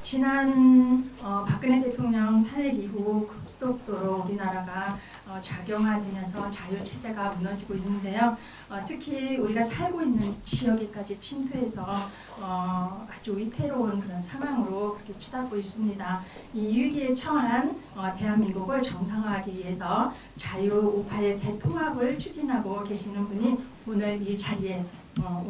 지난 박근혜 대통령 탄핵 이후 급속도로 우리나라가 작용화되면서 자유체제가 무너지고 있는데요. 특히 우리가 살고 있는 지역에까지 침투해서 아주 위태로운 그런 상황으로 그렇게 치닫고 있습니다. 이 위기에 처한 대한민국을 정상화하기 위해서 자유우파의 대통합을 추진하고 계시는 분이 오늘 이 자리에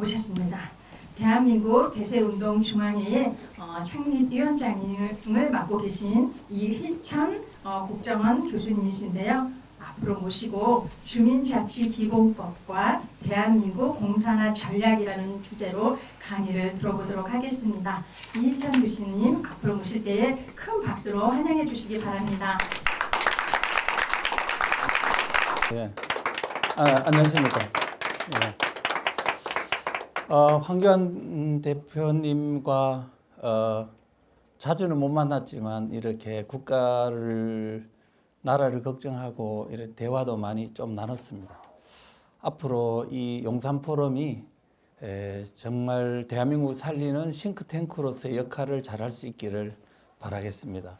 오셨습니다. 대한민국 대세운동 중앙회의 창립위원장을 맡고 계신 이휘천 국정원 교수님이신데요. 앞으로 모시고 주민자치기본법과 대한민국 공산화 전략이라는 주제로 강의를 들어보도록 하겠습니다. 이휘천 교수님 앞으로 모실 때에 큰 박수로 환영해 주시기 바랍니다. 예. 안녕하십니까. 예. 황교안 대표님과 자주는 못 만났지만 이렇게 나라를 걱정하고 이렇게 대화도 많이 좀 나눴습니다. 앞으로 이 용산 포럼이 정말 대한민국을 살리는 싱크탱크로서의 역할을 잘할 수 있기를 바라겠습니다.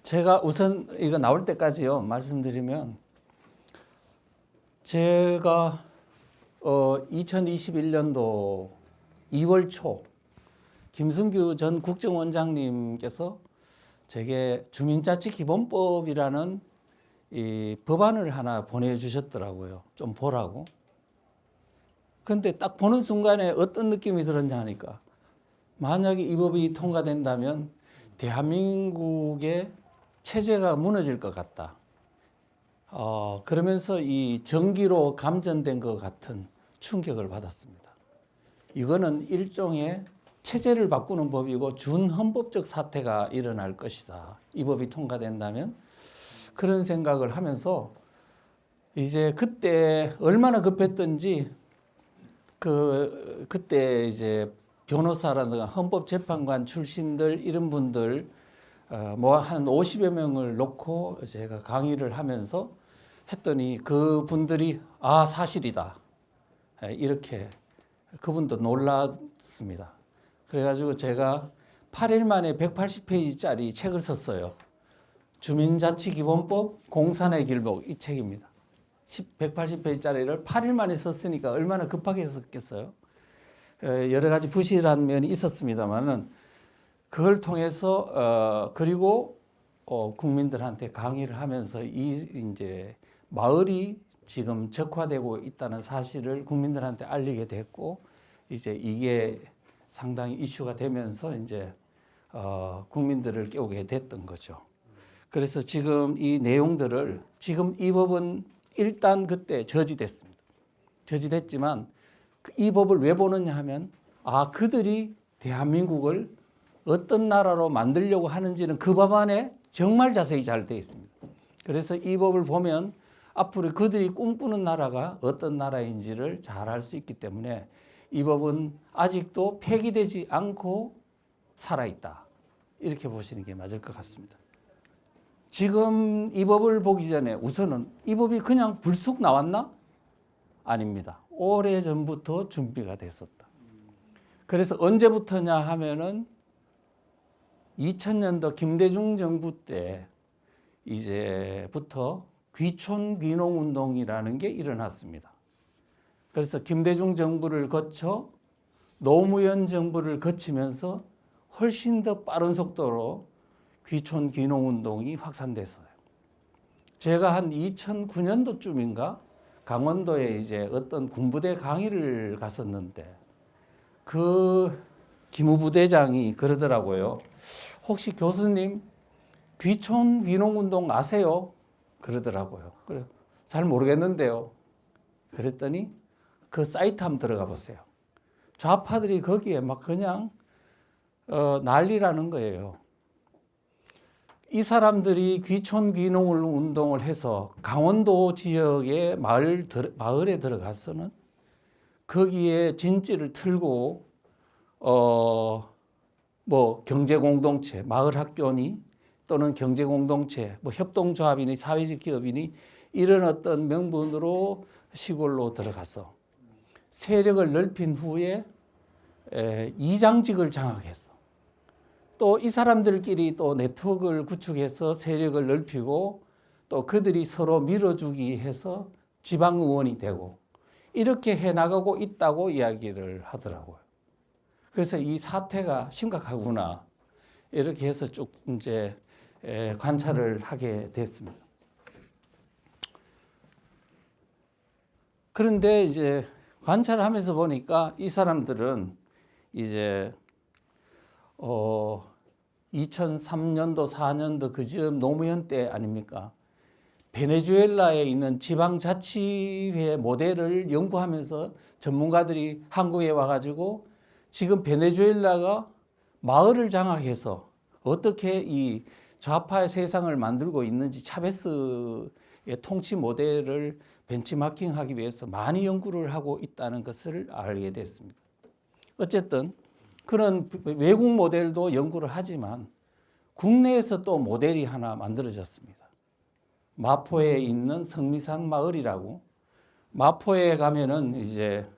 제가 우선 이거 나올 때까지요 말씀드리면, 제가 2021년도 2월 초 김승규 전 국정원장님께서 제게 주민자치기본법이라는 이 법안을 하나 보내주셨더라고요. 좀 보라고. 근데 딱 보는 순간에 어떤 느낌이 들었냐 하니까, 만약에 이 법이 통과된다면 대한민국의 체제가 무너질 것 같다. 그러면서 이 전기로 감전된 것 같은 충격을 받았습니다. 이거는 일종의 체제를 바꾸는 법이고 준헌법적 사태가 일어날 것이다. 이 법이 통과된다면. 그런 생각을 하면서 이제 그때 얼마나 급했던지 그때 이제 변호사라든가 헌법재판관 출신들 이런 분들 뭐 한 50여 명을 놓고 제가 강의를 하면서 했더니 그 분들이 사실이다. 이렇게 그분도 놀랐습니다. 그래가지고 제가 8일 만에 180페이지짜리 책을 썼어요. 주민자치기본법 공산의 길목, 이 책입니다. 180페이지짜리를 8일 만에 썼으니까 얼마나 급하게 썼겠어요. 여러 가지 부실한 면이 있었습니다만은 그걸 통해서 그리고 국민들한테 강의를 하면서 이제 마을이 지금 적화되고 있다는 사실을 국민들한테 알리게 됐고, 이제 이게 상당히 이슈가 되면서 이제 국민들을 깨우게 됐던 거죠. 그래서 지금 이 내용들을, 지금 이 법은 일단 그때 저지됐습니다. 저지됐지만 이 법을 왜 보느냐 하면, 그들이 대한민국을 어떤 나라로 만들려고 하는지는 그 법안에 정말 자세히 잘 되어 있습니다. 그래서 이 법을 보면 앞으로 그들이 꿈꾸는 나라가 어떤 나라인지를 잘 알 수 있기 때문에 이 법은 아직도 폐기되지 않고 살아있다. 이렇게 보시는 게 맞을 것 같습니다. 지금 이 법을 보기 전에 우선은 이 법이 그냥 불쑥 나왔나? 아닙니다. 오래전부터 준비가 됐었다. 그래서 언제부터냐 하면은 2000년도 김대중 정부 때 이제부터 귀촌 귀농 운동이라는 게 일어났습니다. 그래서 김대중 정부를 거쳐 노무현 정부를 거치면서 훨씬 더 빠른 속도로 귀촌 귀농 운동이 확산됐어요. 제가 한 2009년도쯤인가 강원도에 이제 어떤 군부대 강의를 갔었는데 그 기무부대장이 그러더라고요. 혹시 교수님 귀촌 귀농운동 아세요? 그러더라고요. 그래, 잘 모르겠는데요. 그랬더니 그 사이트 한번 들어가 보세요. 좌파들이 거기에 막 그냥 난리라는 거예요. 이 사람들이 귀촌 귀농 운동을 해서 강원도 지역의 마을에 들어가서는 거기에 진지를 틀고 뭐 경제공동체, 마을학교니 또는 경제공동체, 뭐 협동조합이니 사회적 기업이니 이런 어떤 명분으로 시골로 들어가서 세력을 넓힌 후에 이장직을 장악했어. 또 이 사람들끼리 또 네트워크를 구축해서 세력을 넓히고 또 그들이 서로 밀어주기 해서 지방의원이 되고 이렇게 해나가고 있다고 이야기를 하더라고요. 그래서 이 사태가 심각하구나 이렇게 해서 쭉 이제 관찰을 하게 됐습니다. 그런데 이제 관찰하면서 보니까 이 사람들은 이제 2003년도 4년도 그즈음 노무현 때 아닙니까? 베네수엘라에 있는 지방자치회 모델을 연구하면서 전문가들이 한국에 와가지고 지금 베네수엘라가 마을을 장악해서 어떻게 이 좌파의 세상을 만들고 있는지 차베스의 통치 모델을 벤치마킹하기 위해서 많이 연구를 하고 있다는 것을 알게 됐습니다. 어쨌든 그런 외국 모델도 연구를 하지만 국내에서 또 모델이 하나 만들어졌습니다. 마포에 있는 성미산 마을이라고, 마포에 가면은 이제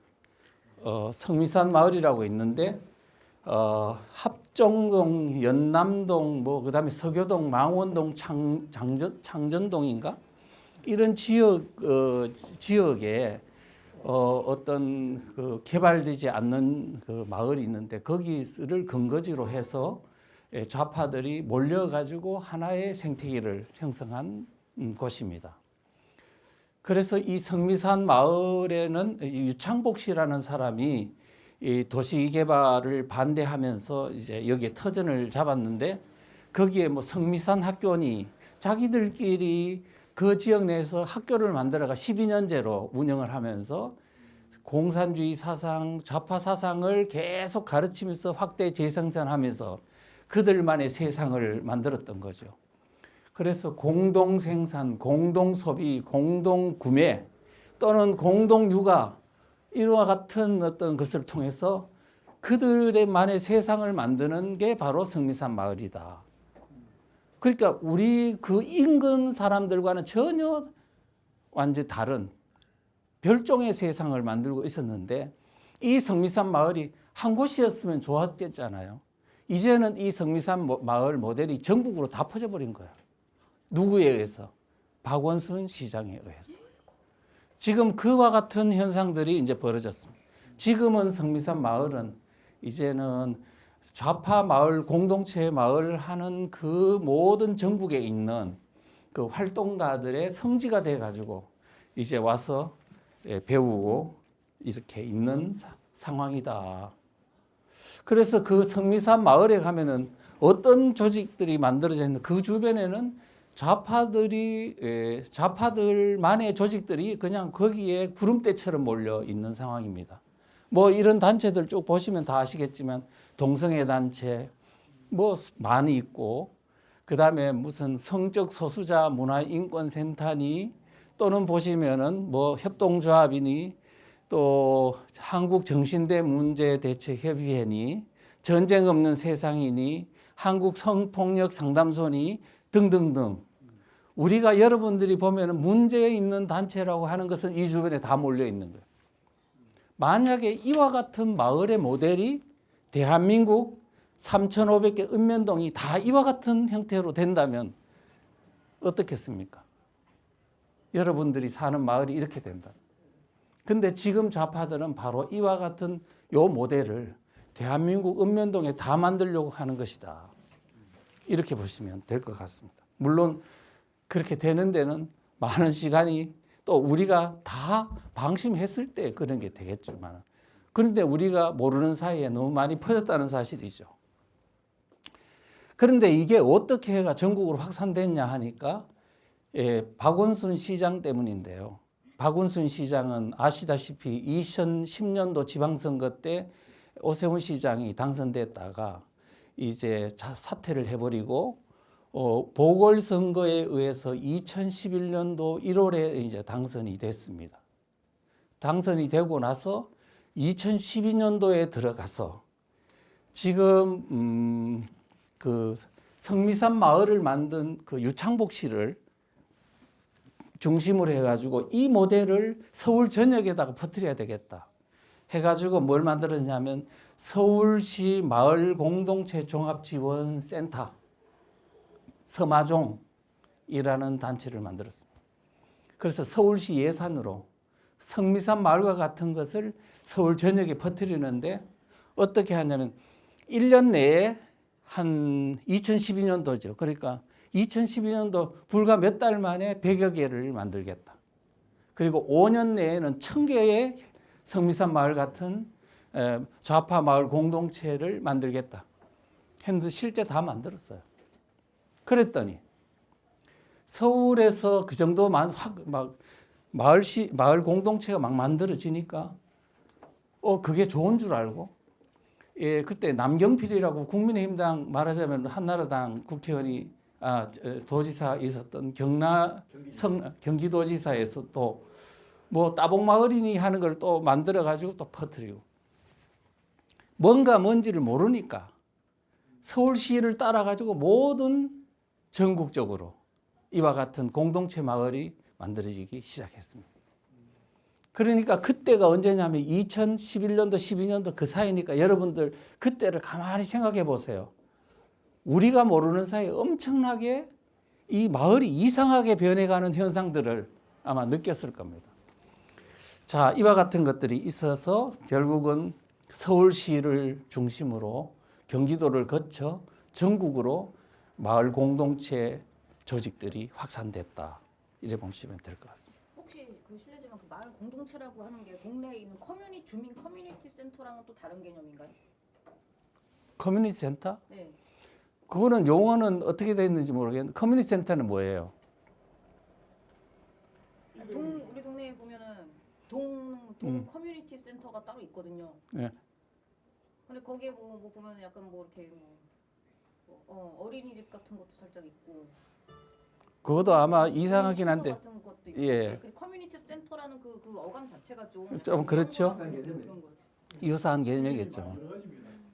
성미산 마을이라고 있는데 합정동, 연남동, 뭐 그다음에 서교동, 망원동, 창전동인가 이런 지역에 어떤 그 개발되지 않는 그 마을이 있는데 거기를 근거지로 해서 좌파들이 몰려가지고 하나의 생태계를 형성한 곳입니다. 그래서 이 성미산 마을에는 유창복 씨라는 사람이 이 도시 개발을 반대하면서 이제 여기에 터전을 잡았는데 거기에 뭐 성미산 학교니 자기들끼리 그 지역 내에서 학교를 만들어가 12년제로 운영을 하면서 공산주의 사상, 좌파 사상을 계속 가르치면서 확대 재생산하면서 그들만의 세상을 만들었던 거죠. 그래서 공동 생산, 공동 소비, 공동 구매 또는 공동 육아 이와 같은 어떤 것을 통해서 그들만의 세상을 만드는 게 바로 성미산 마을이다. 그러니까 우리 그 인근 사람들과는 전혀 완전히 다른 별종의 세상을 만들고 있었는데 이 성미산 마을이 한 곳이었으면 좋았겠잖아요. 이제는 이 성미산 마을 모델이 전국으로 다 퍼져버린 거예요. 누구에 의해서? 박원순 시장에 의해서. 지금 그와 같은 현상들이 이제 벌어졌습니다. 지금은 성미산 마을은 이제는 좌파 마을, 공동체 마을 하는 그 모든 전국에 있는 그 활동가들의 성지가 돼가지고 이제 와서 배우고 이렇게 있는 상황이다. 그래서 그 성미산 마을에 가면은 어떤 조직들이 만들어져 있는 그 주변에는 좌파들만의 조직들이 그냥 거기에 구름대처럼 몰려 있는 상황입니다. 뭐 이런 단체들 쭉 보시면 다 아시겠지만 동성애 단체 뭐 많이 있고 그다음에 무슨 성적 소수자 문화인권센터니 또는 보시면은 뭐 협동조합이니 또 한국정신대문제대책협의회니 전쟁 없는 세상이니 한국성폭력상담소니 등등등 우리가 여러분들이 보면은 문제 있는 단체라고 하는 것은 이 주변에 다 몰려 있는 거예요. 만약에 이와 같은 마을의 모델이 대한민국 3,500개 읍면동이 다 이와 같은 형태로 된다면 어떻겠습니까? 여러분들이 사는 마을이 이렇게 된다. 근데 지금 좌파들은 바로 이와 같은 요 모델을 대한민국 읍면동에 다 만들려고 하는 것이다. 이렇게 보시면 될 것 같습니다. 물론 그렇게 되는 데는 많은 시간이 또 우리가 다 방심했을 때 그런 게 되겠지만 그런데 우리가 모르는 사이에 너무 많이 퍼졌다는 사실이죠. 그런데 이게 어떻게 해가 전국으로 확산됐냐 하니까 박원순 시장 때문인데요. 박원순 시장은 아시다시피 2010년도 지방선거 때 오세훈 시장이 당선됐다가 이제 사퇴를 해버리고 보궐선거에 의해서 2011년도 1월에 이제 당선이 됐습니다. 당선이 되고 나서 2012년도에 들어가서 지금 그 성미산 마을을 만든 그 유창복 씨를 중심으로 해가지고 이 모델을 서울 전역에다가 퍼뜨려야 되겠다 해가지고 뭘 만들었냐면 서울시 마을 공동체 종합지원센터 서마종이라는 단체를 만들었습니다. 그래서 서울시 예산으로 성미산 마을과 같은 것을 서울 전역에 퍼뜨리는데 어떻게 하냐면 1년 내에 한 2012년도죠. 그러니까 2012년도 불과 몇 달 만에 100여 개를 만들겠다. 그리고 5년 내에는 1000개의 성미산 마을 같은 좌파 마을 공동체를 만들겠다. 했는데 실제 다 만들었어요. 그랬더니 서울에서 그 정도 막 마을 공동체가 막 만들어지니까 그게 좋은 줄 알고 그때 남경필이라고 국민의힘당 말하자면 한나라당 국회의원이 도지사 있었던 경기도지사에서 또 뭐 따봉마을이니 하는 걸 또 만들어 가지고 또 퍼뜨리고 뭔지를 모르니까 서울시를 따라 가지고 모든 전국적으로 이와 같은 공동체 마을이 만들어지기 시작했습니다. 그러니까 그때가 언제냐면 2011년도 12년도 그 사이니까 여러분들 그때를 가만히 생각해 보세요. 우리가 모르는 사이에 엄청나게 이 마을이 이상하게 변해가는 현상들을 아마 느꼈을 겁니다. 자, 이와 같은 것들이 있어서 결국은 서울시를 중심으로 경기도를 거쳐 전국으로 마을 공동체 조직들이 확산됐다. 이래 보시면 될 것 같습니다. 혹시 실례지만 그 마을 공동체라고 하는 게 동네에 있는 주민 커뮤니티 센터랑은 또 다른 개념인가요? 커뮤니티 센터? 네. 그거는 용어는 어떻게 되어 있는지 모르겠는데 커뮤니티 센터는 뭐예요? 우리 동네에 보면은 커뮤니티 센터가 따로 있거든요. 네. 근데 거기에 뭐 보면 약간 뭐 이렇게 어린이집 같은 것도 살짝 있고. 그것도 아마 이상하긴 한데. 같은 것도 있고. 예. 그 커뮤니티 센터라는 그 어감 자체가 좀 그렇죠. 그런 것 같아요. 유사한 개념이겠죠.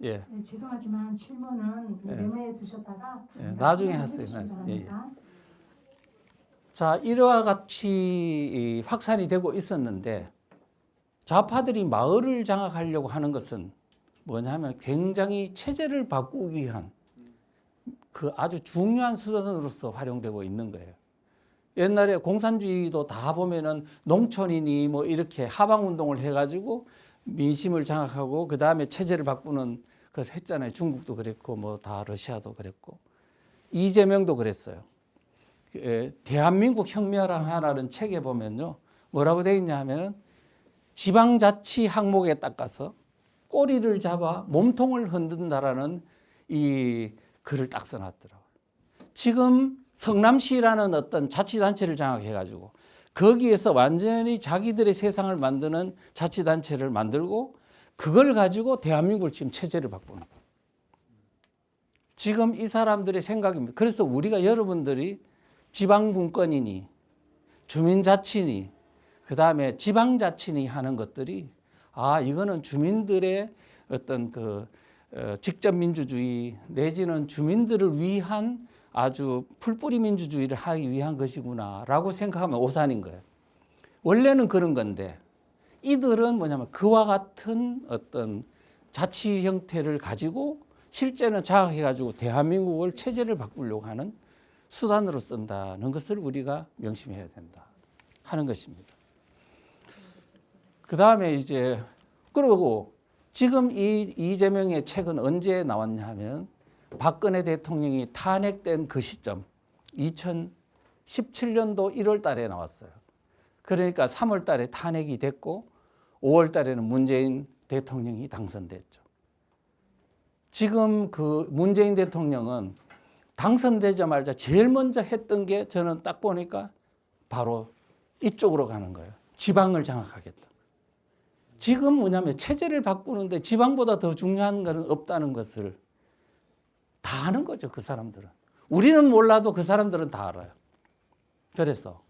예. 네, 죄송하지만 질문은 예. 메모해 두셨다가 나중에 하세요. 자, 이와 같이 확산이 되고 있었는데 좌파들이 마을을 장악하려고 하는 것은 뭐냐면 굉장히 체제를 바꾸기 위한 그 아주 중요한 수단으로서 활용되고 있는 거예요. 옛날에 공산주의도 다 보면은 농촌이니 뭐 이렇게 하방운동을 해가지고 민심을 장악하고 그 다음에 체제를 바꾸는 걸 했잖아요. 중국도 그랬고 뭐 다 러시아도 그랬고 이재명도 그랬어요. 대한민국 혁명하라는 책에 보면요 뭐라고 되어 있냐 하면은 지방자치 항목에 딱 가서 꼬리를 잡아 몸통을 흔든다라는 이 글을 딱 써놨더라고요. 지금 성남시라는 어떤 자치단체를 장악해가지고 거기에서 완전히 자기들의 세상을 만드는 자치단체를 만들고 그걸 가지고 대한민국을 지금 체제를 바꾸는 거예요. 지금 이 사람들의 생각입니다. 그래서 우리가 여러분들이 지방분권이니 주민자치니 그 다음에 지방자치니 하는 것들이 이거는 주민들의 어떤 직접 민주주의 내지는 주민들을 위한 아주 풀뿌리 민주주의를 하기 위한 것이구나라고 생각하면 오산인 거예요. 원래는 그런 건데 이들은 뭐냐면 그와 같은 어떤 자치 형태를 가지고 실제는 장악해가지고 대한민국을 체제를 바꾸려고 하는 수단으로 쓴다는 것을 우리가 명심해야 된다 하는 것입니다. 그 다음에 이제 그러고 지금 이 이재명의 책은 언제 나왔냐 하면 박근혜 대통령이 탄핵된 그 시점 2017년도 1월 달에 나왔어요. 그러니까 3월 달에 탄핵이 됐고 5월 달에는 문재인 대통령이 당선됐죠. 지금 그 문재인 대통령은 당선되자마자 제일 먼저 했던 게 저는 딱 보니까 바로 이쪽으로 가는 거예요. 지방을 장악하겠다. 지금 뭐냐면 체제를 바꾸는데 지방보다 더 중요한 것은 없다는 것을 다 아는 거죠. 그 사람들은. 우리는 몰라도 그 사람들은 다 알아요. 그래서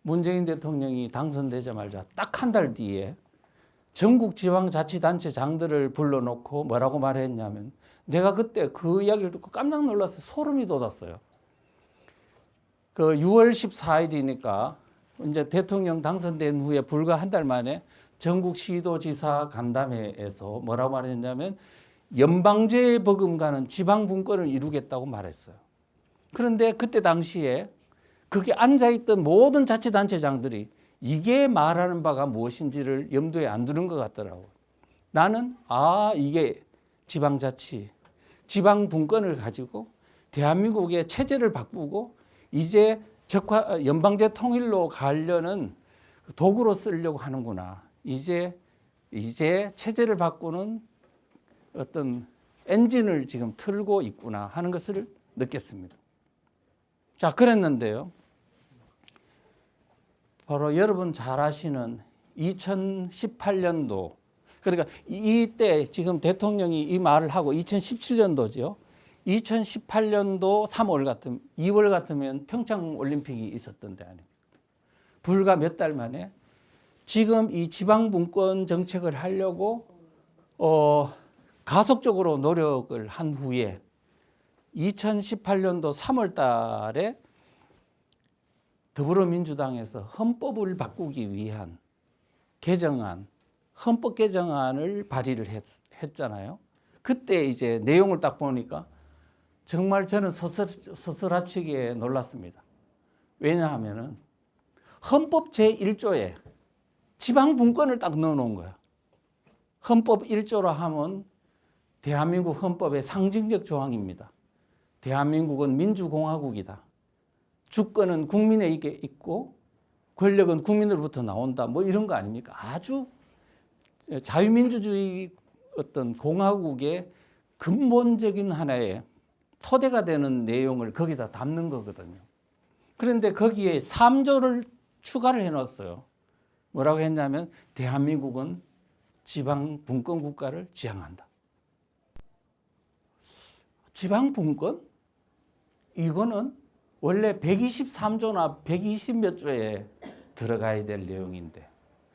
문재인 대통령이 당선되자마자 딱 한 달 뒤에 전국 지방자치단체장들을 불러놓고 뭐라고 말했냐면 내가 그때 그 이야기를 듣고 깜짝 놀라서 소름이 돋았어요. 그 6월 14일이니까 이제 대통령 당선된 후에 불과 한 달 만에 전국 시도지사 간담회에서 뭐라고 말했냐면 연방제 버금가는 지방 분권을 이루겠다고 말했어요. 그런데 그때 당시에 거기 앉아있던 모든 자치단체장들이 이게 말하는 바가 무엇인지를 염두에 안 두는 것 같더라고요. 나는 이게 지방자치, 지방분권을 가지고 대한민국의 체제를 바꾸고 이제 연방제 통일로 가려는 도구로 쓰려고 하는구나. 이제 체제를 바꾸는 어떤 엔진을 지금 틀고 있구나 하는 것을 느꼈습니다. 자, 그랬는데요. 바로 여러분 잘 아시는 2018년도, 그러니까 이때 지금 대통령이 이 말을 하고 2017년도죠. 2018년도 2월 같으면 평창 올림픽이 있었던 데 아닙니까? 불과 몇 달 만에 지금 이 지방분권 정책을 하려고 가속적으로 노력을 한 후에 2018년도 3월 달에 더불어민주당에서 헌법을 바꾸기 위한 개정안, 헌법 개정안을 발의를 했잖아요. 그때 이제 내용을 딱 보니까 정말 저는 서스라치게 놀랐습니다. 왜냐하면은 헌법 제1조에 지방분권을 딱 넣어놓은 거야. 헌법 1조라 하면 대한민국 헌법의 상징적 조항입니다. 대한민국은 민주공화국이다. 주권은 국민에게 있고 권력은 국민으로부터 나온다. 뭐 이런 거 아닙니까? 아주 자유민주주의 어떤 공화국의 근본적인 하나의 토대가 되는 내용을 거기다 담는 거거든요. 그런데 거기에 3조를 추가를 해놨어요. 뭐라고 했냐면 대한민국은 지방 분권 국가를 지향한다. 지방 분권? 이거는 원래 123조나 120몇 조에 들어가야 될 내용인데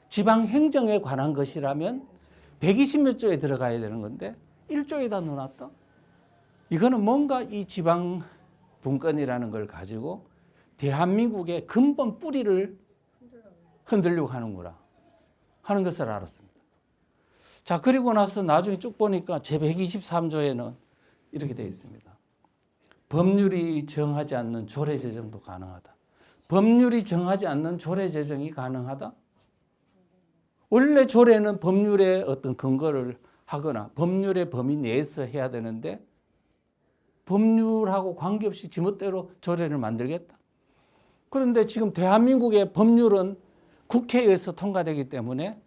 지방 행정에 관한 것이라면 120몇 조에 들어가야 되는 건데 1조에다 넣어놨다? 이거는 뭔가 이 지방 분권이라는 걸 가지고 대한민국의 근본 뿌리를 흔들려고 하는구나 하는 것을 알았습니다. 자, 그리고 나서 나중에 쭉 보니까 제123조에는 이렇게 되어 있습니다. 법률이 정하지 않는 조례 제정도 가능하다. 법률이 정하지 않는 조례 제정이 가능하다? 원래 조례는 법률의 어떤 근거를 하거나 법률의 범위 내에서 해야 되는데 법률하고 관계없이 지멋대로 조례를 만들겠다. 그런데 지금 대한민국의 법률은 국회에서 통과되기 때문에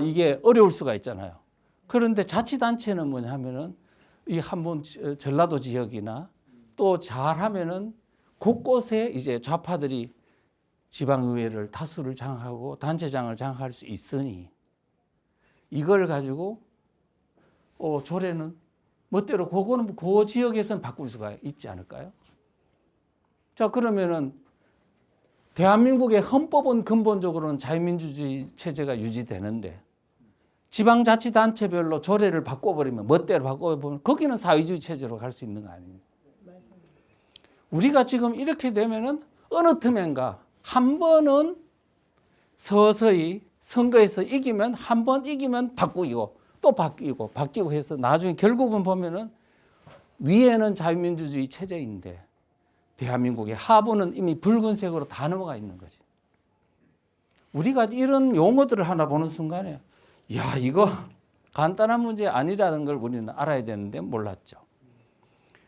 이게 어려울 수가 있잖아요. 그런데 자치단체는 뭐냐면은 이 한번 전라도 지역이나 또 잘하면은 곳곳에 이제 좌파들이 지방의회를 다수를 장악하고 단체장을 장악할 수 있으니 이걸 가지고 조례는 멋대로 그거는 그 지역에서는 바꿀 수가 있지 않을까요? 자, 그러면은 대한민국의 헌법은 근본적으로는 자유민주주의 체제가 유지되는데 지방자치단체별로 조례를 바꿔버리면 멋대로 바꿔버리면 거기는 사회주의 체제로 갈 수 있는 거 아닙니까? 우리가 지금 이렇게 되면은 어느 틈엔가 한 번은 서서히 선거에서 이기면 한 번 이기면 바꾸고 또 바뀌고 해서 나중에 결국은 보면은 위에는 자유민주주의 체제인데 대한민국의 하부는 이미 붉은색으로 다 넘어가 있는 거지. 우리가 이런 용어들을 하나 보는 순간에 야, 이거 간단한 문제 아니라는 걸 우리는 알아야 되는데 몰랐죠.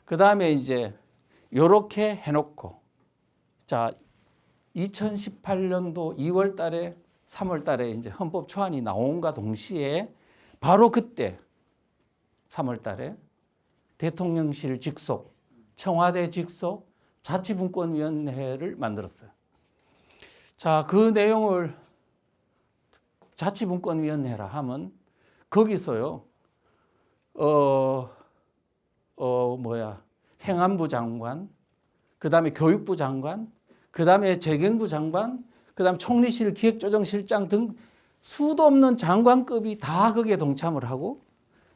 그 다음에 이제 요렇게 해놓고 자 2018년도 2월 달에 3월 달에 이제 헌법 초안이 나온과 동시에 바로 그때 3월 달에 대통령실 직속, 청와대 직속 자치분권위원회를 만들었어요. 자, 그 내용을 자치분권위원회라 하면 거기서요, 행안부 장관, 그 다음에 교육부 장관, 그 다음에 재경부 장관, 그 다음에 총리실 기획조정실장 등 수도 없는 장관급이 다 거기에 동참을 하고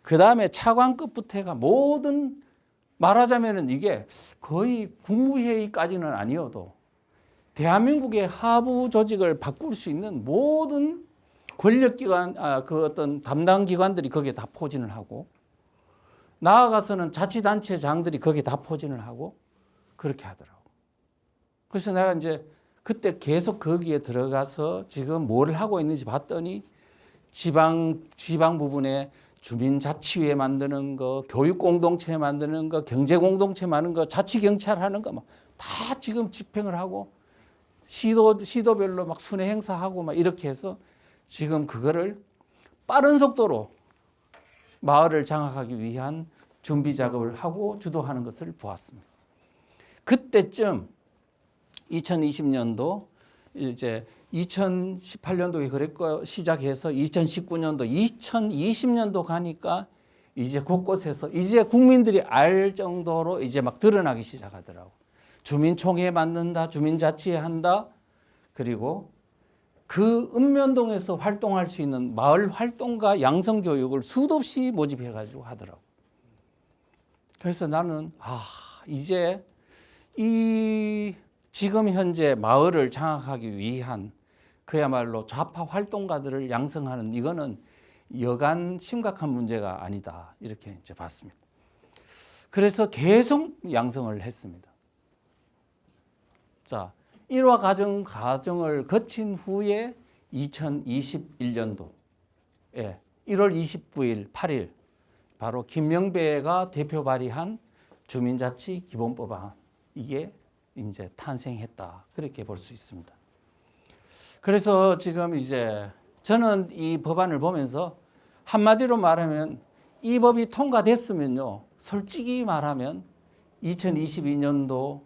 그 다음에 차관급부터 해가 모든 말하자면은 이게 거의 국무회의까지는 아니어도 대한민국의 하부 조직을 바꿀 수 있는 모든 권력기관, 그 어떤 담당 기관들이 거기에 다 포진을 하고, 나아가서는 자치단체장들이 거기에 다 포진을 하고, 그렇게 하더라고. 그래서 내가 이제 그때 계속 거기에 들어가서 지금 뭘 하고 있는지 봤더니 지방 부분에 주민자치회 만드는 거, 교육공동체 만드는 거, 경제공동체 만드는 거, 자치경찰 하는 거 막 다 지금 집행을 하고 시도별로 막 순회 행사하고 막 이렇게 해서 지금 그거를 빠른 속도로 마을을 장악하기 위한 준비 작업을 하고 주도하는 것을 보았습니다. 그때쯤 2020년도 이제 2018년도에 그랬고 시작해서 2019년도, 2020년도 가니까 이제 곳곳에서 이제 국민들이 알 정도로 이제 막 드러나기 시작하더라고. 주민총회 만든다, 주민자치회 한다. 그리고 그 읍면동에서 활동할 수 있는 마을 활동가 양성교육을 수도 없이 모집해가지고 하더라고. 그래서 나는 이제 이 지금 현재 마을을 장악하기 위한 그야말로 좌파 활동가들을 양성하는 이거는 여간 심각한 문제가 아니다. 이렇게 이제 봤습니다. 그래서 계속 양성을 했습니다. 자, 일화 과정을 거친 후에 2021년도 1월 29일, 8일 바로 김명배가 대표 발의한 주민자치 기본법안 이게 이제 탄생했다. 그렇게 볼 수 있습니다. 그래서 지금 이제 저는 이 법안을 보면서 한마디로 말하면 이 법이 통과됐으면요. 솔직히 말하면 2022년도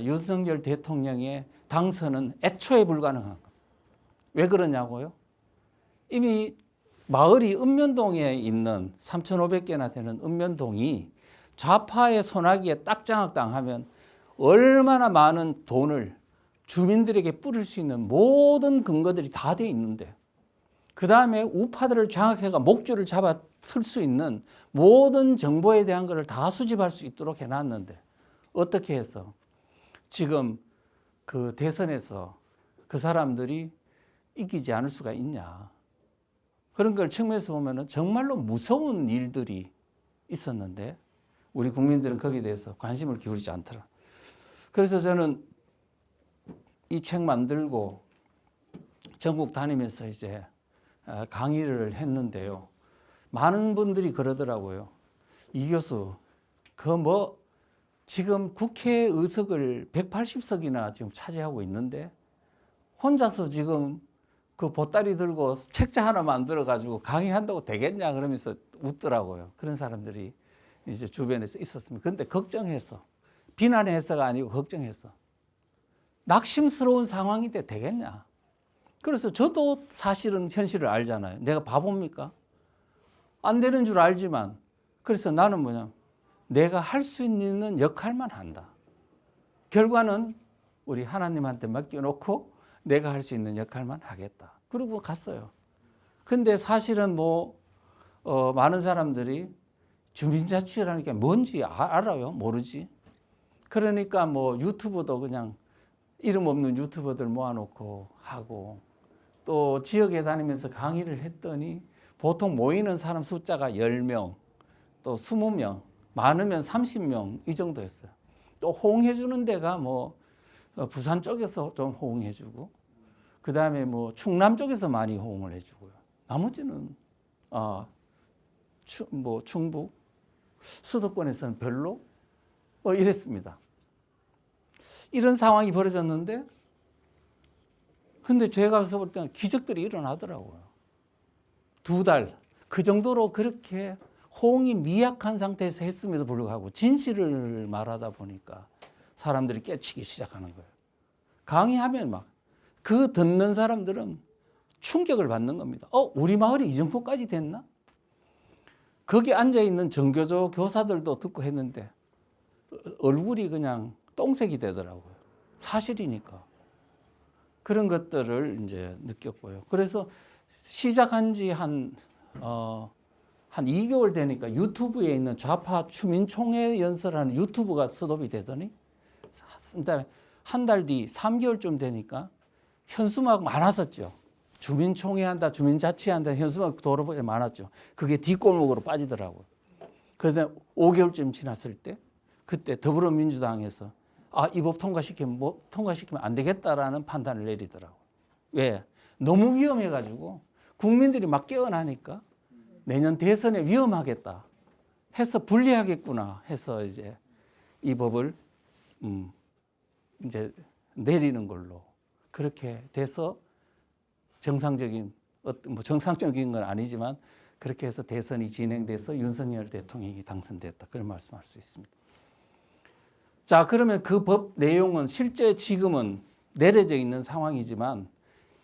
윤석열 대통령의 당선은 애초에 불가능한 겁니다. 왜 그러냐고요? 이미 마을이 읍면동에 있는 3,500개나 되는 읍면동이 좌파의 손아귀에 딱 장악당하면 얼마나 많은 돈을 주민들에게 뿌릴 수 있는 모든 근거들이 다 돼 있는데 그 다음에 우파들을 장악해가 목줄을 잡아 쓸 수 있는 모든 정보에 대한 것을 다 수집할 수 있도록 해놨는데 어떻게 해서 지금 그 대선에서 그 사람들이 이기지 않을 수가 있냐. 그런 걸 측면에서 보면 정말로 무서운 일들이 있었는데 우리 국민들은 거기에 대해서 관심을 기울이지 않더라. 그래서 저는 이 책 만들고 전국 다니면서 이제 강의를 했는데요. 많은 분들이 그러더라고요. 이 교수, 지금 국회 의석을 180석이나 지금 차지하고 있는데 혼자서 지금 그 보따리 들고 책자 하나 만들어가지고 강의한다고 되겠냐 그러면서 웃더라고요. 그런 사람들이 이제 주변에서 있었습니다. 그런데 걱정해서 비난해서가 아니고 걱정해서 낙심스러운 상황인데 되겠냐. 그래서 저도 사실은 현실을 알잖아요. 내가 바보입니까? 안 되는 줄 알지만 그래서 나는 뭐냐. 내가 할 수 있는 역할만 한다. 결과는 우리 하나님한테 맡겨놓고 내가 할 수 있는 역할만 하겠다. 그리고 갔어요. 근데 사실은 많은 사람들이 주민자치라는 게 뭔지 알아요? 모르지? 그러니까 유튜브도 그냥 이름 없는 유튜버들 모아놓고 하고 또 지역에 다니면서 강의를 했더니 보통 모이는 사람 숫자가 10명, 또 20명, 많으면 30명 이 정도였어요. 또 호응해 주는 데가 부산 쪽에서 좀 호응해 주고 그 다음에 충남 쪽에서 많이 호응을 해주고요. 나머지는 충북 수도권에서는 별로 이랬습니다. 이런 상황이 벌어졌는데 근데 제가 가서 볼 때는 기적들이 일어나더라고요. 2달 그 정도로 그렇게 호응이 미약한 상태에서 했음에도 불구하고 진실을 말하다 보니까 사람들이 깨치기 시작하는 거예요. 강의하면 그 듣는 사람들은 충격을 받는 겁니다. 우리 마을이 이 정도까지 됐나? 거기 앉아있는 정교조 교사들도 듣고 했는데 얼굴이 그냥 똥색이 되더라고요. 사실이니까. 그런 것들을 이제 느꼈고요. 그래서 시작한 지 한 2개월 되니까 유튜브에 있는 좌파 주민총회 연설하는 유튜브가 스톱이 되더니 그다음에 한 달 뒤 3개월쯤 되니까 현수막 많았었죠. 주민총회 한다, 주민자치한다, 현수막 도로에 많았죠. 그게 뒷골목으로 빠지더라고요. 그래서 5개월쯤 지났을 때 그때 더불어민주당에서 이 법 통과시키면 안 되겠다라는 판단을 내리더라고요. 왜? 너무 위험해가지고 국민들이 막 깨어나니까 내년 대선에 위험하겠다 해서 불리하겠구나 해서 이제 이 법을 이제 내리는 걸로 그렇게 돼서 정상적인 건 아니지만 그렇게 해서 대선이 진행돼서 윤석열 대통령이 당선됐다. 그런 말씀할 수 있습니다. 자, 그러면 그 법 내용은 실제 지금은 내려져 있는 상황이지만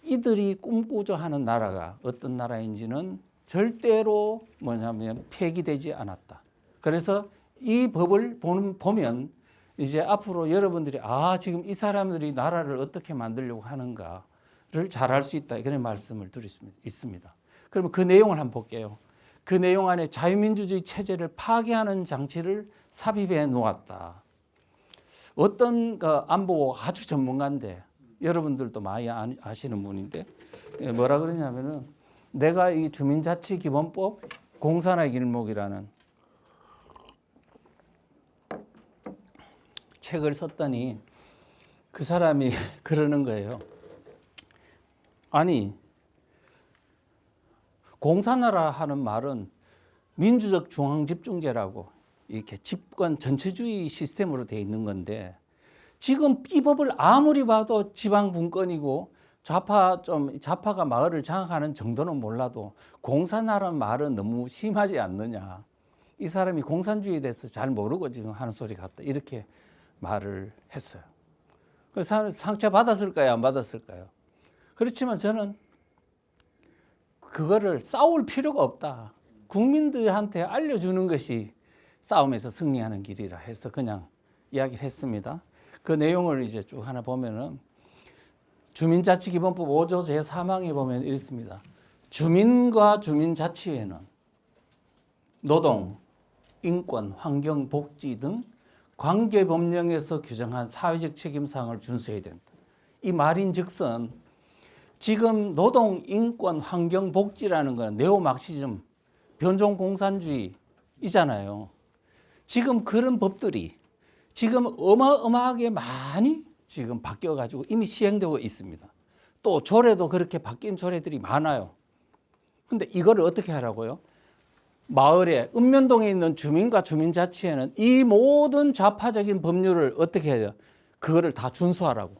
이들이 꿈꾸자 하는 나라가 어떤 나라인지는 절대로 뭐냐면 폐기되지 않았다. 그래서 이 법을 보면 이제 앞으로 여러분들이 지금 이 사람들이 나라를 어떻게 만들려고 하는가를 잘 알 수 있다. 그런 말씀을 드릴 수 있습니다. 그러면 그 내용을 한번 볼게요. 그 내용 안에 자유민주주의 체제를 파괴하는 장치를 삽입해 놓았다. 어떤 안보 아주 전문가인데 여러분들도 많이 아시는 분인데 뭐라 그러냐면은 내가 이 주민자치기본법 공산화 길목이라는 책을 썼더니 그 사람이 그러는 거예요. 아니 공산화라 하는 말은 민주적 중앙집중제라고 이렇게 집권 전체주의 시스템으로 되어 있는 건데 지금 이 법을 아무리 봐도 지방 분권이고 좌파가 마을을 장악하는 정도는 몰라도 공산화라는 말은 너무 심하지 않느냐. 이 사람이 공산주의에 대해서 잘 모르고 지금 하는 소리 같다. 이렇게 말을 했어요. 그래서 상처 받았을까요? 안 받았을까요? 그렇지만 저는 그거를 싸울 필요가 없다. 국민들한테 알려주는 것이 싸움에서 승리하는 길이라 해서 그냥 이야기를 했습니다. 그 내용을 이제 쭉 하나 보면은 주민자치기본법 5조 제3항에 보면 이렇습니다. 주민과 주민자치회는 노동, 인권, 환경, 복지 등 관계법령에서 규정한 사회적 책임사항을 준수해야 된다. 이 말인즉슨 지금 노동, 인권, 환경, 복지라는 건 네오막시즘, 변종공산주의이잖아요. 지금 그런 법들이 지금 어마어마하게 많이 지금 바뀌어가지고 이미 시행되고 있습니다. 또 조례도 그렇게 바뀐 조례들이 많아요. 근데 이거를 어떻게 하라고요? 마을에 읍면동에 있는 주민과 주민자치회는 이 모든 좌파적인 법률을 어떻게 해야 돼요? 그거를 다 준수하라고.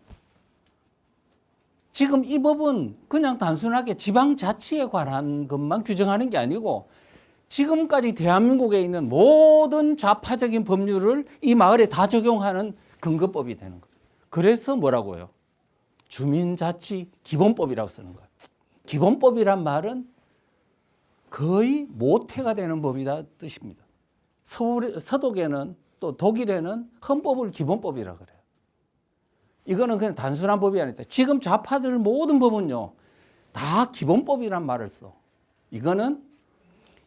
지금 이 법은 그냥 단순하게 지방자치에 관한 것만 규정하는 게 아니고 지금까지 대한민국에 있는 모든 좌파적인 법률을 이 마을에 다 적용하는 근거법이 되는 거예요. 그래서 뭐라고요? 주민자치 기본법이라고 쓰는 거예요. 기본법이란 말은 거의 모태가 되는 법이다 뜻입니다. 서독에는 또 독일에는 헌법을 기본법이라고 그래요. 이거는 그냥 단순한 법이 아니다. 지금 좌파들 모든 법은요 다 기본법이란 말을 써. 이거는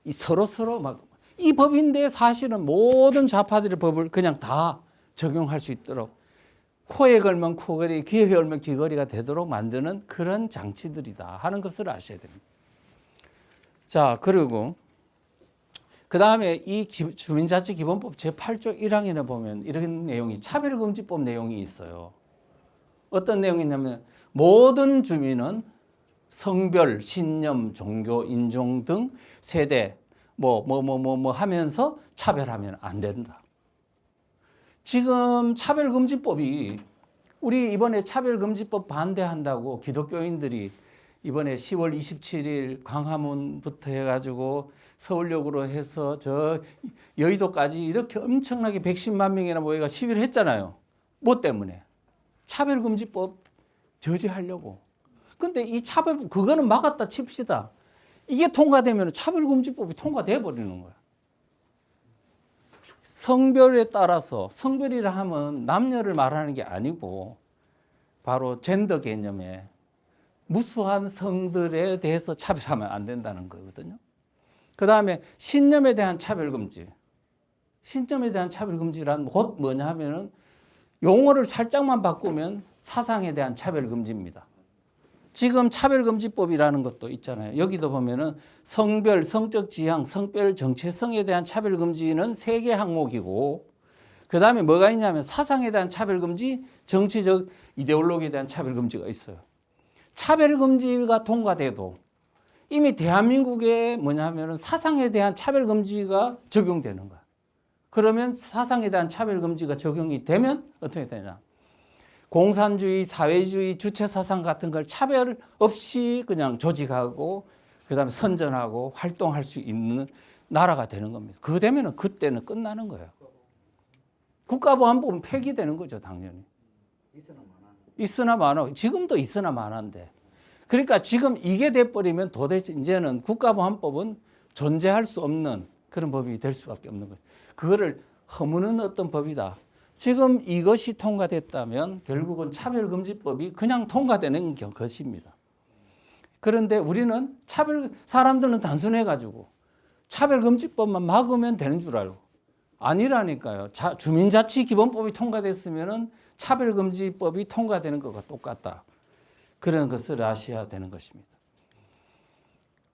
이 서로 막 이 법인데 사실은 모든 좌파들의 법을 그냥 다 적용할 수 있도록 코에 걸면 코걸이, 귀에 걸면 귀걸이가 되도록 만드는 그런 장치들이다 하는 것을 아셔야 됩니다. 자, 그리고 그 다음에 이 주민자치기본법 제8조 1항에 보면 이런 내용이 차별금지법 내용이 있어요. 어떤 내용이 있냐면 모든 주민은 성별, 신념, 종교, 인종 등 세대 하면서 차별하면 안 된다. 지금 차별금지법이 우리 이번에 차별금지법 반대한다고 기독교인들이 이번에 10월 27일 광화문부터 해가지고 서울역으로 해서 저 여의도까지 이렇게 엄청나게 110만 명이나 모여가 시위를 했잖아요. 뭐 때문에? 차별금지법 저지하려고. 근데 이 그거는 막았다 칩시다. 이게 통과되면 차별금지법이 통과돼 버리는 거야. 성별에 따라서, 성별이라 하면 남녀를 말하는 게 아니고 바로 젠더 개념에 무수한 성들에 대해서 차별하면 안 된다는 거거든요. 그 다음에 신념에 대한 차별금지. 신념에 대한 차별금지란 곧 뭐냐 하면은 용어를 살짝만 바꾸면 사상에 대한 차별금지입니다. 지금 차별금지법이라는 것도 있잖아요. 여기도 보면은 성별, 성적 지향, 성별 정체성에 대한 차별금지는 3개 항목이고, 그 다음에 뭐가 있냐면 사상에 대한 차별금지, 정치적 이데올로기에 대한 차별금지가 있어요. 차별금지가 통과돼도 이미 대한민국에 뭐냐면은 사상에 대한 차별금지가 적용되는 거야. 그러면 사상에 대한 차별금지가 적용이 되면 어떻게 되냐? 공산주의, 사회주의, 주체사상 같은 걸 차별 없이 그냥 조직하고 그다음에 선전하고 활동할 수 있는 나라가 되는 겁니다. 그거 되면은 그때는 끝나는 거예요. 국가보안법은 폐기되는 거죠, 당연히. 있으나 마나. 지금도 있으나 마나인데. 그러니까 지금 이게 돼버리면 도대체 이제는 국가보안법은 존재할 수 없는 그런 법이 될 수밖에 없는 거예요. 그거를 허무는 어떤 법이다. 지금 이것이 통과됐다면 결국은 차별금지법이 그냥 통과되는 것입니다. 그런데 우리는 사람들은 단순해가지고 차별금지법만 막으면 되는 줄 알고 아니라니까요. 주민자치기본법이 통과됐으면 차별금지법이 통과되는 것과 똑같다. 그런 것을 아셔야 되는 것입니다.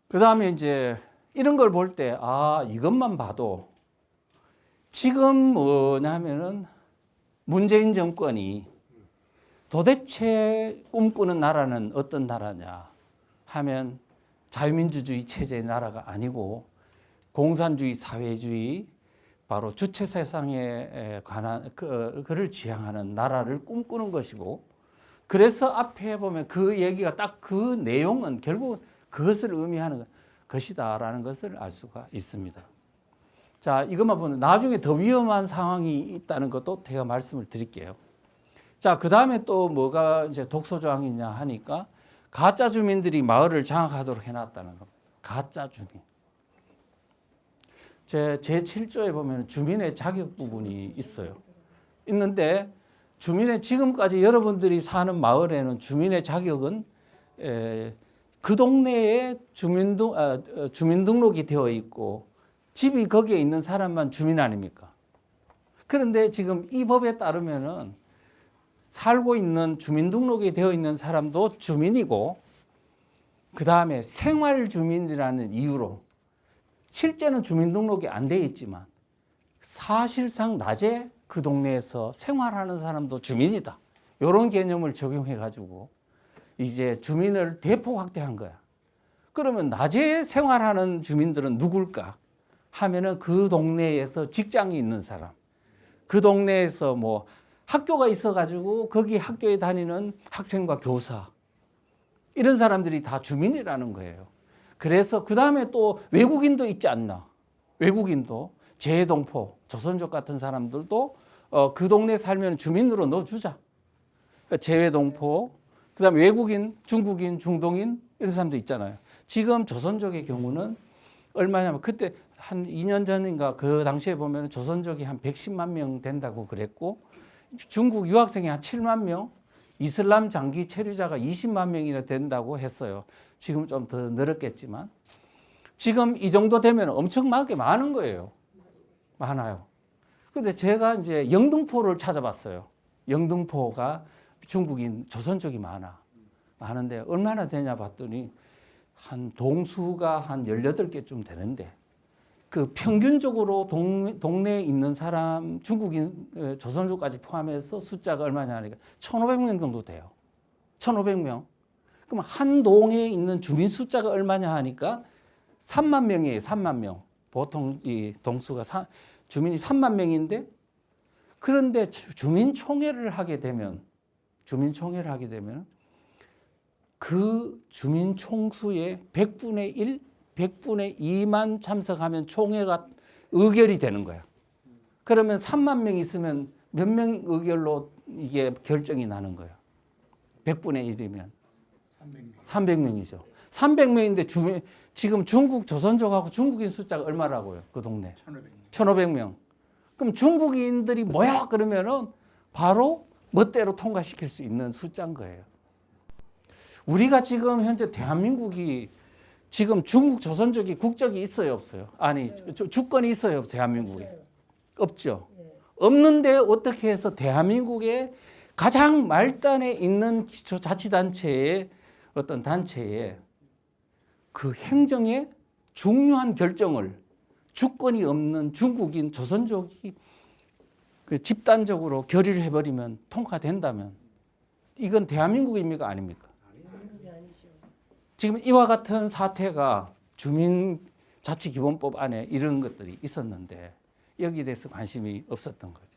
그 다음에 이제 이런 걸 볼 때, 이것만 봐도 지금 뭐냐면은 문재인 정권이 도대체 꿈꾸는 나라는 어떤 나라냐 하면 자유민주주의 체제의 나라가 아니고 공산주의, 사회주의, 바로 주체사상에 관한 그를 지향하는 나라를 꿈꾸는 것이고, 그래서 앞에 보면 그 얘기가 딱 그 내용은 결국 그것을 의미하는 것이다라는 것을 알 수가 있습니다. 자, 이것만 보면 나중에 더 위험한 상황이 있다는 것도 제가 말씀을 드릴게요. 자, 그 다음에 또 뭐가 이제 독소조항이냐 하니까 가짜 주민들이 마을을 장악하도록 해놨다는 겁니다. 가짜 주민. 제 7조에 보면 주민의 자격 부분이 있어요. 있는데 주민의 지금까지 여러분들이 사는 마을에는 주민의 자격은 그 동네에 주민등록이 되어 있고 집이 거기에 있는 사람만 주민 아닙니까? 그런데 지금 이 법에 따르면은 살고 있는 주민등록이 되어 있는 사람도 주민이고, 그 다음에 생활주민이라는 이유로 실제는 주민등록이 안 되어 있지만 사실상 낮에 그 동네에서 생활하는 사람도 주민이다. 이런 개념을 적용해가지고 이제 주민을 대폭 확대한 거야. 그러면 낮에 생활하는 주민들은 누굴까? 하면은 그 동네에서 직장이 있는 사람, 그 동네에서 뭐 학교가 있어가지고 거기 학교에 다니는 학생과 교사, 이런 사람들이 다 주민이라는 거예요. 그래서 그 다음에 또 외국인도 있지 않나? 외국인도 재동포, 조선족 같은 사람들도 그 동네에 살면 주민으로 넣어주자. 그러니까 재외동포, 그 다음에 외국인, 중국인, 중동인 이런 사람도 있잖아요. 지금 조선족의 경우는 얼마냐면 그때 한 2년 전인가 그 당시에 보면 조선족이 한 110만 명 된다고 그랬고, 중국 유학생이 한 7만 명, 이슬람 장기 체류자가 20만 명이나 된다고 했어요. 지금 좀 더 늘었겠지만 지금 이 정도 되면 엄청나게 많은 거예요. 많아요. 근데 제가 이제 영등포를 찾아봤어요. 영등포가 중국인 조선족이 많은데 얼마나 되냐 봤더니 한 동수가 한 18개쯤 되는데 그 평균적으로 동네에 있는 사람 중국인 조선족까지 포함해서 숫자가 얼마냐 하니까 1,500명 정도 돼요. 1,500명. 그럼 한 동에 있는 주민 숫자가 얼마냐 하니까 3만 명이에요. 3만 명. 보통 이 동수가 주민이 3만 명인데, 그런데 주민총회를 하게 되면 그 주민 총수의 100분의 1, 100분의 2만 참석하면 총회가 의결이 되는 거야. 그러면 3만 명 있으면 몇 명 의결로 이게 결정이 나는 거야. 100분의 1이면 300명이죠. 300명인데 지금 중국 조선족하고 중국인 숫자가 얼마라고요? 그 동네 1,500명. 그럼 중국인들이 뭐야? 그러면은 바로 멋대로 통과시킬 수 있는 숫자인 거예요. 우리가 지금 현재 대한민국이 지금 중국 조선족이 국적이 있어요, 없어요? 아니, 주권이 있어요, 대한민국에? 없죠. 없는데 어떻게 해서 대한민국의 가장 말단에 있는 자치단체에 어떤 단체에 그 행정의 중요한 결정을 주권이 없는 중국인 조선족이 그 집단적으로 결의를 해버리면 통과된다면 이건 대한민국입니까 아닙니까? 지금 이와 같은 사태가 주민자치기본법 안에 이런 것들이 있었는데 여기에 대해서 관심이 없었던 거죠.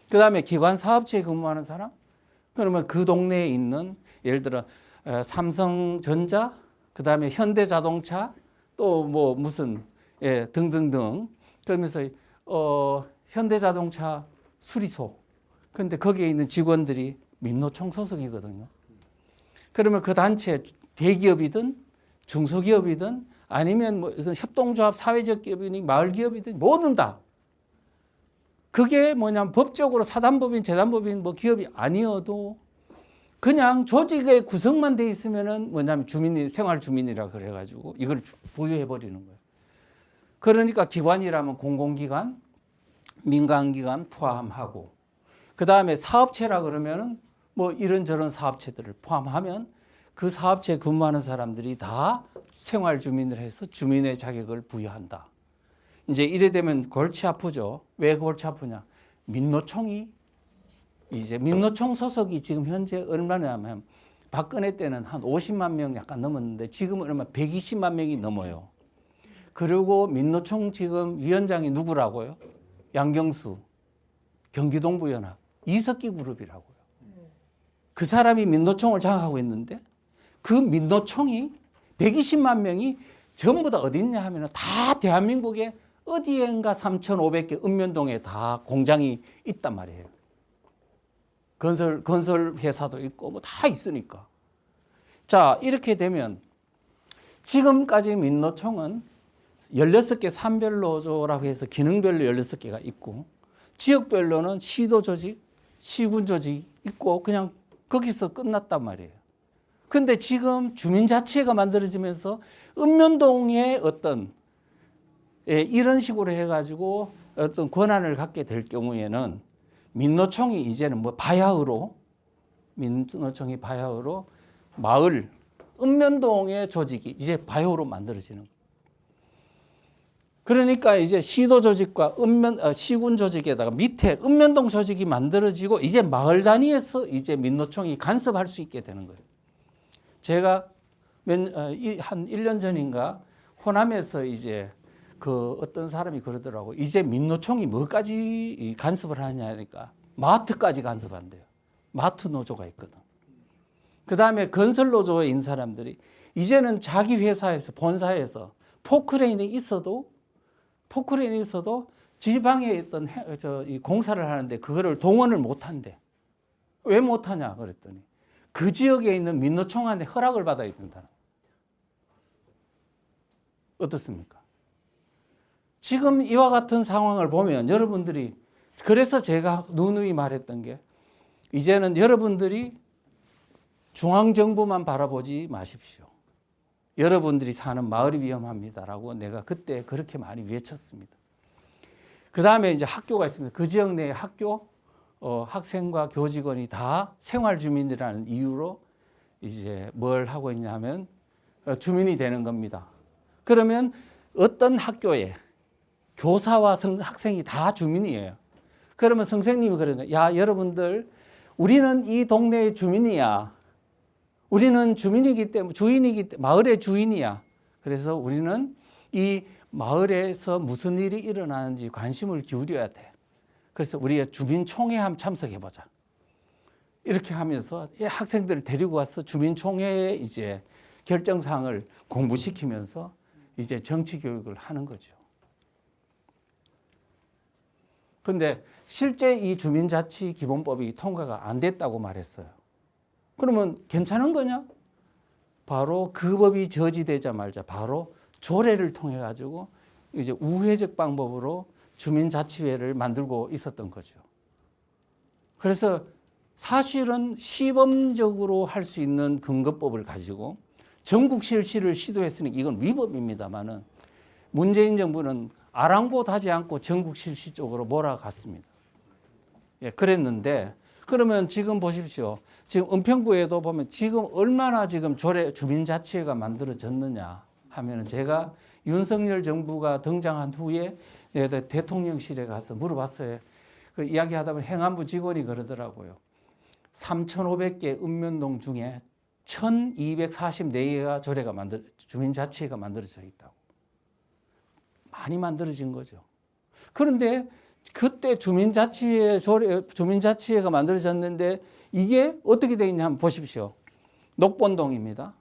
그 다음에 기관 사업체에 근무하는 사람? 그러면 그 동네에 있는 예를 들어 삼성전자, 그 다음에 현대자동차, 또 뭐 무슨 등등등. 그러면서 현대자동차 수리소. 그런데 거기에 있는 직원들이 민노총 소속이거든요. 그러면 그 단체 대기업이든 중소기업이든 아니면 뭐 협동조합 사회적 기업이니 마을 기업이든 뭐든 다 그게 뭐냐면 법적으로 사단법인 재단법인 뭐 기업이 아니어도 그냥 조직의 구성만 돼 있으면은 뭐냐면 주민이 생활 주민이라 그래가지고 이걸 부여해 버리는 거예요. 그러니까 기관이라면 공공기관, 민간기관 포함하고 그 다음에 사업체라 그러면은 뭐 이런저런 사업체들을 포함하면 그 사업체에 근무하는 사람들이 다 생활 주민을 해서 주민의 자격을 부여한다. 이제 이래 되면 골치 아프죠. 왜 골치 아프냐? 민노총이 이제 민노총 소속이 지금 현재 얼마냐면 박근혜 때는 한 50만 명 약간 넘었는데 지금은 얼마 120만 명이 넘어요. 그리고 민노총 지금 위원장이 누구라고요? 양경수 경기동부연합 이석기 그룹이라고요. 그 사람이 민노총을 장악하고 있는데 그 민노총이 120만 명이 전부 다 어디 있냐 하면 다 대한민국에 어디엔가 3,500개 읍면동에 다 공장이 있단 말이에요. 건설 회사도 있고 뭐 다 있으니까. 자, 이렇게 되면 지금까지 민노총은 16개 산별노조라고 해서 기능별로 16개가 있고 지역별로는 시도 조직, 시군 조직 있고 그냥 거기서 끝났단 말이에요. 근데 지금 주민자치회가 만들어지면서 읍면동의 어떤 이런 식으로 해가지고 어떤 권한을 갖게 될 경우에는 민노총이 이제는 뭐 바야흐로 민노총이 바야흐로 마을 읍면동의 조직이 이제 바야흐로 만들어지는 거예요. 그러니까 이제 시도 조직과 시군 조직에다가 밑에 읍면동 조직이 만들어지고 이제 마을 단위에서 이제 민노총이 간섭할 수 있게 되는 거예요. 제가 한 1년 전인가 호남에서 이제 그 어떤 사람이 그러더라고. 이제 민노총이 뭐까지 간섭을 하냐니까 마트까지 간섭한대요. 마트 노조가 있거든. 그 다음에 건설 노조에 있는 사람들이 이제는 자기 회사에서 본사에서 포크레인이 있어도 지방에 있던 이 공사를 하는데 그거를 동원을 못 한대. 왜 못 하냐 그랬더니 그 지역에 있는 민노총한테 허락을 받아야 된다. 어떻습니까? 지금 이와 같은 상황을 보면 여러분들이 그래서 제가 누누이 말했던 게 이제는 여러분들이 중앙정부만 바라보지 마십시오. 여러분들이 사는 마을이 위험합니다라고 내가 그때 그렇게 많이 외쳤습니다. 그 다음에 이제 학교가 있습니다. 그 지역 내 학교 학생과 교직원이 다 생활주민이라는 이유로 이제 뭘 하고 있냐면 주민이 되는 겁니다. 그러면 어떤 학교에 교사와 학생이 다 주민이에요. 그러면 선생님이 그러는 거예요. 야, 여러분들 우리는 이 동네의 주민이야. 우리는 주민이기 때문에 주인이기 때문에 마을의 주인이야. 그래서 우리는 이 마을에서 무슨 일이 일어나는지 관심을 기울여야 돼. 그래서 우리가 주민총회 한번 참석해보자. 이렇게 하면서 학생들을 데리고 와서 주민총회에 이제 결정사항을 공부시키면서 이제 정치 교육을 하는 거죠. 그런데 실제 이 주민자치기본법이 통과가 안 됐다고 말했어요. 그러면 괜찮은 거냐? 바로 그 법이 저지되자마자 바로 조례를 통해 가지고 이제 우회적 방법으로 주민자치회를 만들고 있었던 거죠. 그래서 사실은 시범적으로 할 수 있는 근거법을 가지고 전국 실시를 시도했으니 이건 위법입니다만은 문재인 정부는 아랑곳하지 않고 전국 실시 쪽으로 몰아갔습니다. 예, 그랬는데 그러면 지금 보십시오. 지금 은평구에도 보면 지금 얼마나 지금 주민자치회가 만들어졌느냐 하면은 제가 윤석열 정부가 등장한 후에 내가 대통령실에 가서 물어봤어요. 그 이야기하다 보면 행안부 직원이 그러더라고요. 3,500개 읍면동 중에 1,244개가 주민자치회가 만들어져 있다고. 많이 만들어진 거죠. 그런데 그때 주민자치회가 만들어졌는데 이게 어떻게 되어 있냐 한번 보십시오. 녹본동입니다.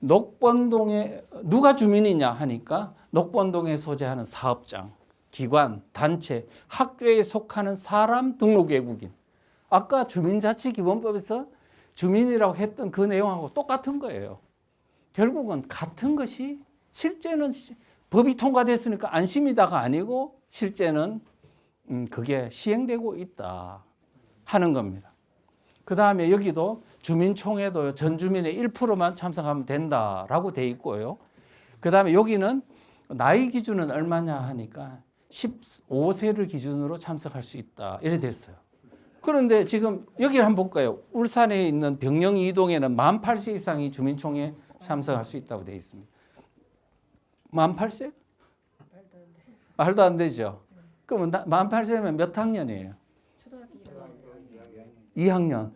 녹본동에 누가 주민이냐 하니까 녹본동에 소재하는 사업장, 기관, 단체, 학교에 속하는 사람, 등록 외국인. 아까 주민자치기본법에서 주민이라고 했던 그 내용하고 똑같은 거예요. 결국은 같은 것이 실제는 법이 통과됐으니까 안심이다가 아니고 실제는 그게 시행되고 있다 하는 겁니다. 그 다음에 여기도 주민총회도 전 주민의 1%만 참석하면 된다라고 돼 있고요. 그 다음에 여기는 나이 기준은 얼마냐 하니까 15세를 기준으로 참석할 수 있다 이래 됐어요. 그런데 지금 여기를 한번 볼까요? 울산에 있는 병영 2동에는 만 8세 이상이 주민총회 참석할 수 있다고 돼 있습니다. 만 8세? 말도 안 되죠. 그러면 만 8세면 몇 학년이에요? 초등학교 2학년.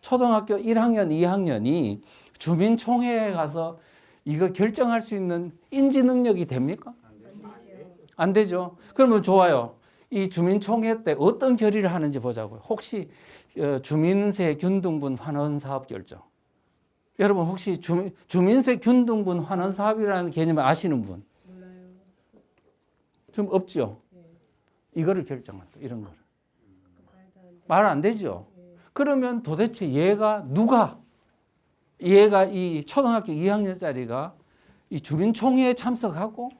초등학교 1학년, 2학년이 주민총회에 가서 이거 결정할 수 있는 인지 능력이 됩니까? 안 되죠. 그러면 좋아요. 이 주민총회 때 어떤 결의를 하는지 보자고요. 혹시 주민세 균등분 환원 사업 결정. 여러분 혹시 주민세 균등분 환원 사업이라는 개념을 아시는 분? 몰라요. 좀 없죠. 네. 이거를 결정한다. 이런 거를. 말도 안 돼. 말 안 되죠. 네. 그러면 도대체 얘가 이 초등학교 2학년짜리가 이 주민총회에 참석하고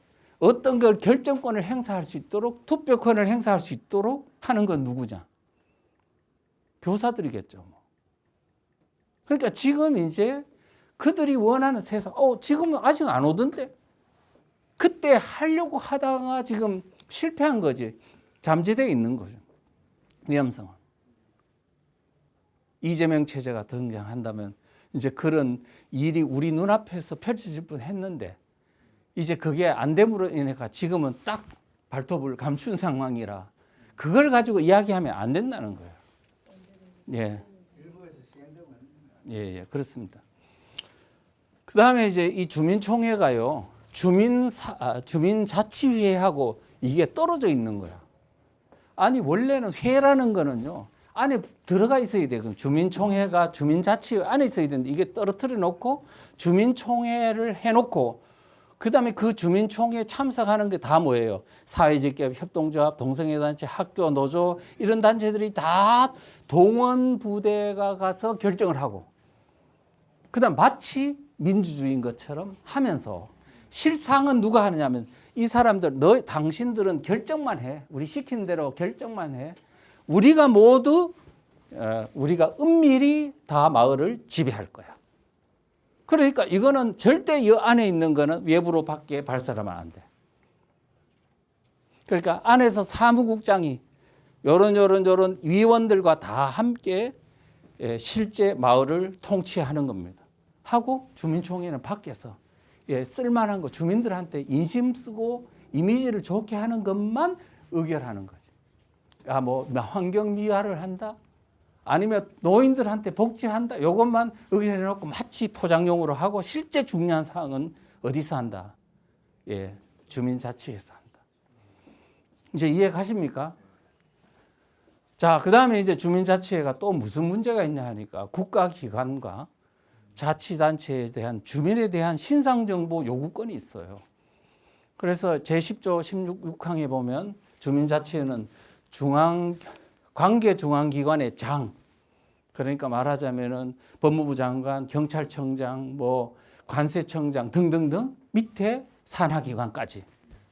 어떤 걸 결정권을 행사할 수 있도록 투표권을 행사할 수 있도록 하는 건 누구냐? 교사들이겠죠. 뭐. 그러니까 지금 이제 그들이 원하는 세상, 지금은 아직 안 오던데? 그때 하려고 하다가 지금 실패한 거지. 잠재되어 있는 거죠. 위험성은. 이재명 체제가 등장한다면 이제 그런 일이 우리 눈앞에서 펼쳐질 뻔 했는데 이제 그게 안 됨으로 인해서 지금은 딱 발톱을 감춘 상황이라 그걸 가지고 이야기하면 안 된다는 거예요. 예. 일부에서 시행되고 예, 그렇습니다. 그 다음에 이제 이 주민총회가요, 주민자치회하고 이게 떨어져 있는 거야. 아니, 원래는 회라는 거는요, 안에 들어가 있어야 돼요. 주민총회가 주민자치회 안에 있어야 되는데 이게 떨어뜨려 놓고 주민총회를 해놓고 그 다음에 그 주민총회에 참석하는 게 다 뭐예요? 사회직계업, 협동조합, 동성애단체, 학교, 노조 이런 단체들이 다 동원부대가 가서 결정을 하고 그 다음 마치 민주주의인 것처럼 하면서 실상은 누가 하느냐면 이 사람들, 당신들은 결정만 해. 우리 시키는 대로 결정만 해. 우리가 모두 우리가 은밀히 다 마을을 지배할 거야. 그러니까 이거는 절대 이 안에 있는 거는 외부로 밖에 발설하면 안 돼. 그러니까 안에서 사무국장이 요런 위원들과 다 함께 실제 마을을 통치하는 겁니다. 하고 주민총회는 밖에서 쓸만한 거 주민들한테 인심 쓰고 이미지를 좋게 하는 것만 의결하는 거죠. 뭐 환경 미화를 한다. 아니면 노인들한테 복지한다. 이것만 의견해놓고 마치 포장용으로 하고 실제 중요한 사항은 어디서 한다? 주민자치회에서 한다. 이제 이해 가십니까? 자, 그 다음에 이제 주민자치회가 또 무슨 문제가 있냐 하니까 국가기관과 자치단체에 대한 주민에 대한 신상정보 요구권이 있어요. 그래서 제10조 16항에 보면 주민자치회는 관계중앙기관의 장, 그러니까 말하자면은 법무부 장관, 경찰청장, 뭐 관세청장 등등등 밑에 산하기관까지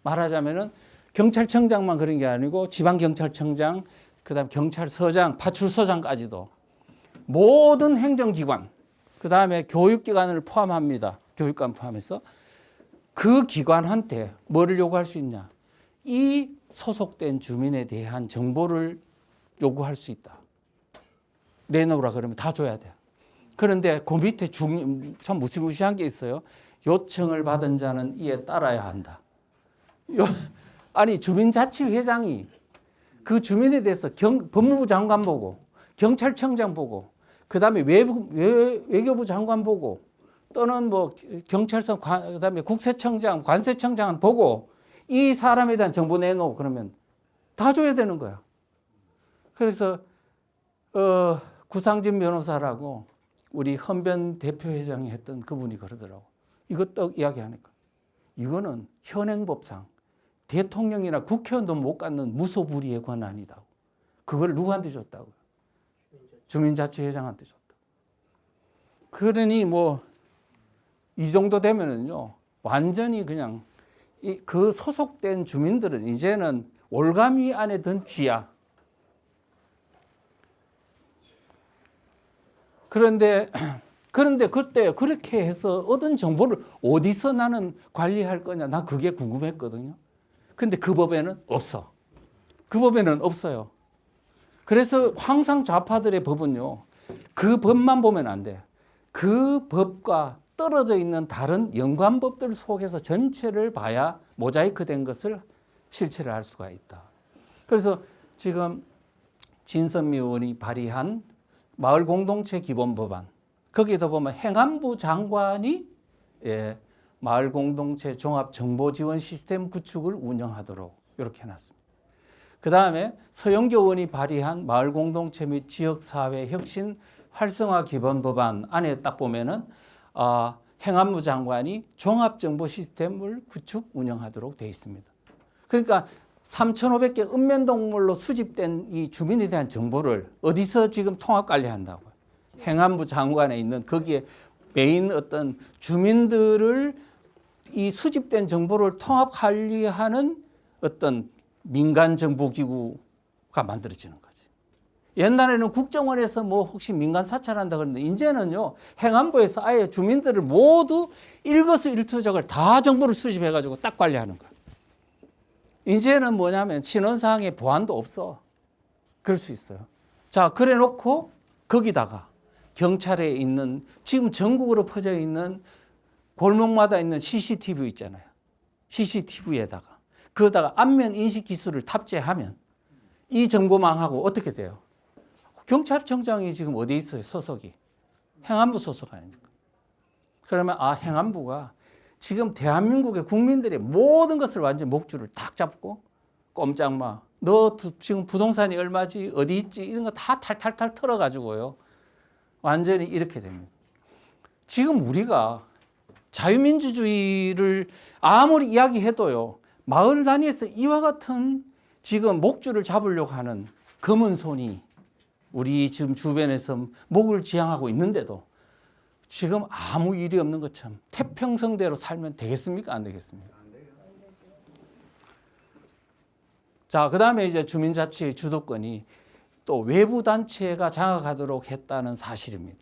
말하자면은 경찰청장만 그런 게 아니고 지방경찰청장, 그다음 경찰서장, 파출소장까지도 모든 행정기관, 그다음에 교육기관을 포함합니다. 교육관 포함해서 그 기관한테 뭐를 요구할 수 있냐? 이 소속된 주민에 대한 정보를 요구할 수 있다. 내놓으라 그러면 다 줘야 돼요. 그런데 그 밑에 참 무시무시한 게 있어요. 요청을 받은 자는 이에 따라야 한다. 아니 주민자치회장이 그 주민에 대해서 법무부 장관 보고 경찰청장 보고 그다음에 외교부 장관 보고 또는 뭐 경찰서 그다음에 국세청장 관세청장 보고 이 사람에 대한 정보 내놓고 그러면 다 줘야 되는 거야. 그래서 구상진 변호사라고 우리 헌변 대표회장이 했던 그분이 그러더라고. 이거 딱 이야기하니까 이거는 현행법상 대통령이나 국회의원도 못 갖는 무소불위의 권한이다. 그걸 누구한테 줬다고? 주민자치회장한테 줬다. 그러니 뭐 이 정도 되면은요 완전히 그냥 그 소속된 주민들은 이제는 올가미 안에 든 쥐야. 그런데 그때 그렇게 해서 얻은 정보를 어디서 나는 관리할 거냐 나 그게 궁금했거든요. 근데 그 법에는 없어. 그 법에는 없어요. 그래서 항상 좌파들의 법은요 그 법만 보면 안 돼. 그 법과 떨어져 있는 다른 연관법들 속에서 전체를 봐야 모자이크 된 것을 실체를 알 수가 있다. 그래서 지금 진선미 의원이 발의한 마을 공동체 기본 법안 거기에도 보면 행안부 장관이 마을 공동체 종합 정보 지원 시스템 구축을 운영하도록 이렇게 해놨습니다. 그 다음에 서영교 의원이 발의한 마을 공동체 및 지역 사회 혁신 활성화 기본 법안 안에 딱 보면은 행안부 장관이 종합 정보 시스템을 구축 운영하도록 되어 있습니다. 그러니까 3,500개 읍면동물로 수집된 이 주민에 대한 정보를 어디서 지금 통합 관리한다고요? 행안부 장관에 있는 거기에 메인 어떤 주민들을 이 수집된 정보를 통합 관리하는 어떤 민간 정보 기구가 만들어지는 거지. 옛날에는 국정원에서 뭐 혹시 민간 사찰한다 그러는데 이제는요 행안부에서 아예 주민들을 모두 일거수일투족을 다 정보를 수집해 가지고 딱 관리하는 거야. 이제는 뭐냐면 신원사항에 보안도 없어. 그럴 수 있어요. 자, 그래 놓고 거기다가 경찰에 있는 지금 전국으로 퍼져 있는 골목마다 있는 CCTV 있잖아요. CCTV에다가 그거다가 안면 인식 기술을 탑재하면 이 정보망하고 어떻게 돼요? 경찰청장이 지금 어디에 있어요? 소속이. 행안부 소속 아닙니까? 그러면 행안부가 지금 대한민국의 국민들의 모든 것을 완전 목줄을 탁 잡고 꼼짝마. 너 지금 부동산이 얼마지? 어디 있지? 이런 거 다 탈탈탈 털어가지고요. 완전히 이렇게 됩니다. 지금 우리가 자유민주주의를 아무리 이야기해도요. 마을 단위에서 이와 같은 지금 목줄을 잡으려고 하는 검은 손이 우리 지금 주변에서 목을 지향하고 있는데도 지금 아무 일이 없는 것처럼 태평성대로 살면 되겠습니까? 안 되겠습니까? 자, 그 다음에 이제 주민자치의 주도권이 또 외부 단체가 장악하도록 했다는 사실입니다.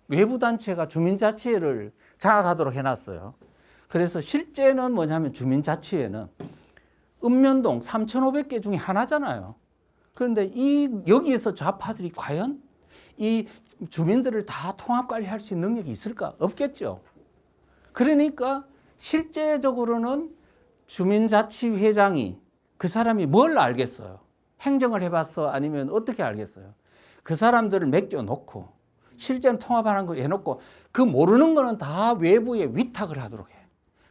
외부 단체가 주민자치회를 장악하도록 해놨어요. 그래서 실제는 뭐냐면 주민자치회는 읍면동 3,500개 중에 하나잖아요. 그런데 여기에서 좌파들이 과연 이 주민들을 다 통합 관리할 수 있는 능력이 있을까? 없겠죠. 그러니까 실제적으로는 주민자치회장이 그 사람이 뭘 알겠어요? 행정을 해봤어? 아니면 어떻게 알겠어요? 그 사람들을 맡겨놓고 실제는 통합하는 거 해놓고 그 모르는 거는 다 외부에 위탁을 하도록 해.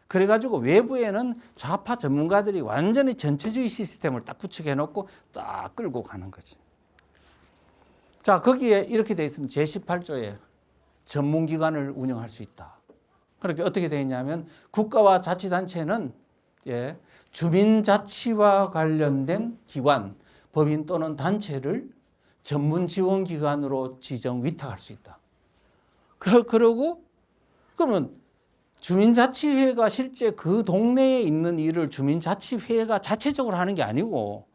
그래가지고 외부에는 좌파 전문가들이 완전히 전체주의 시스템을 딱 구축해놓고 딱 끌고 가는 거지. 자, 거기에 이렇게 돼 있으면 제18조에 전문기관을 운영할 수 있다. 그렇게 어떻게 되어 있냐면 국가와 자치단체는 주민자치와 관련된 기관, 법인 또는 단체를 전문지원기관으로 지정 위탁할 수 있다. 그러고 그러면 주민자치회가 실제 그 동네에 있는 일을 주민자치회가 자체적으로 하는 게 아니고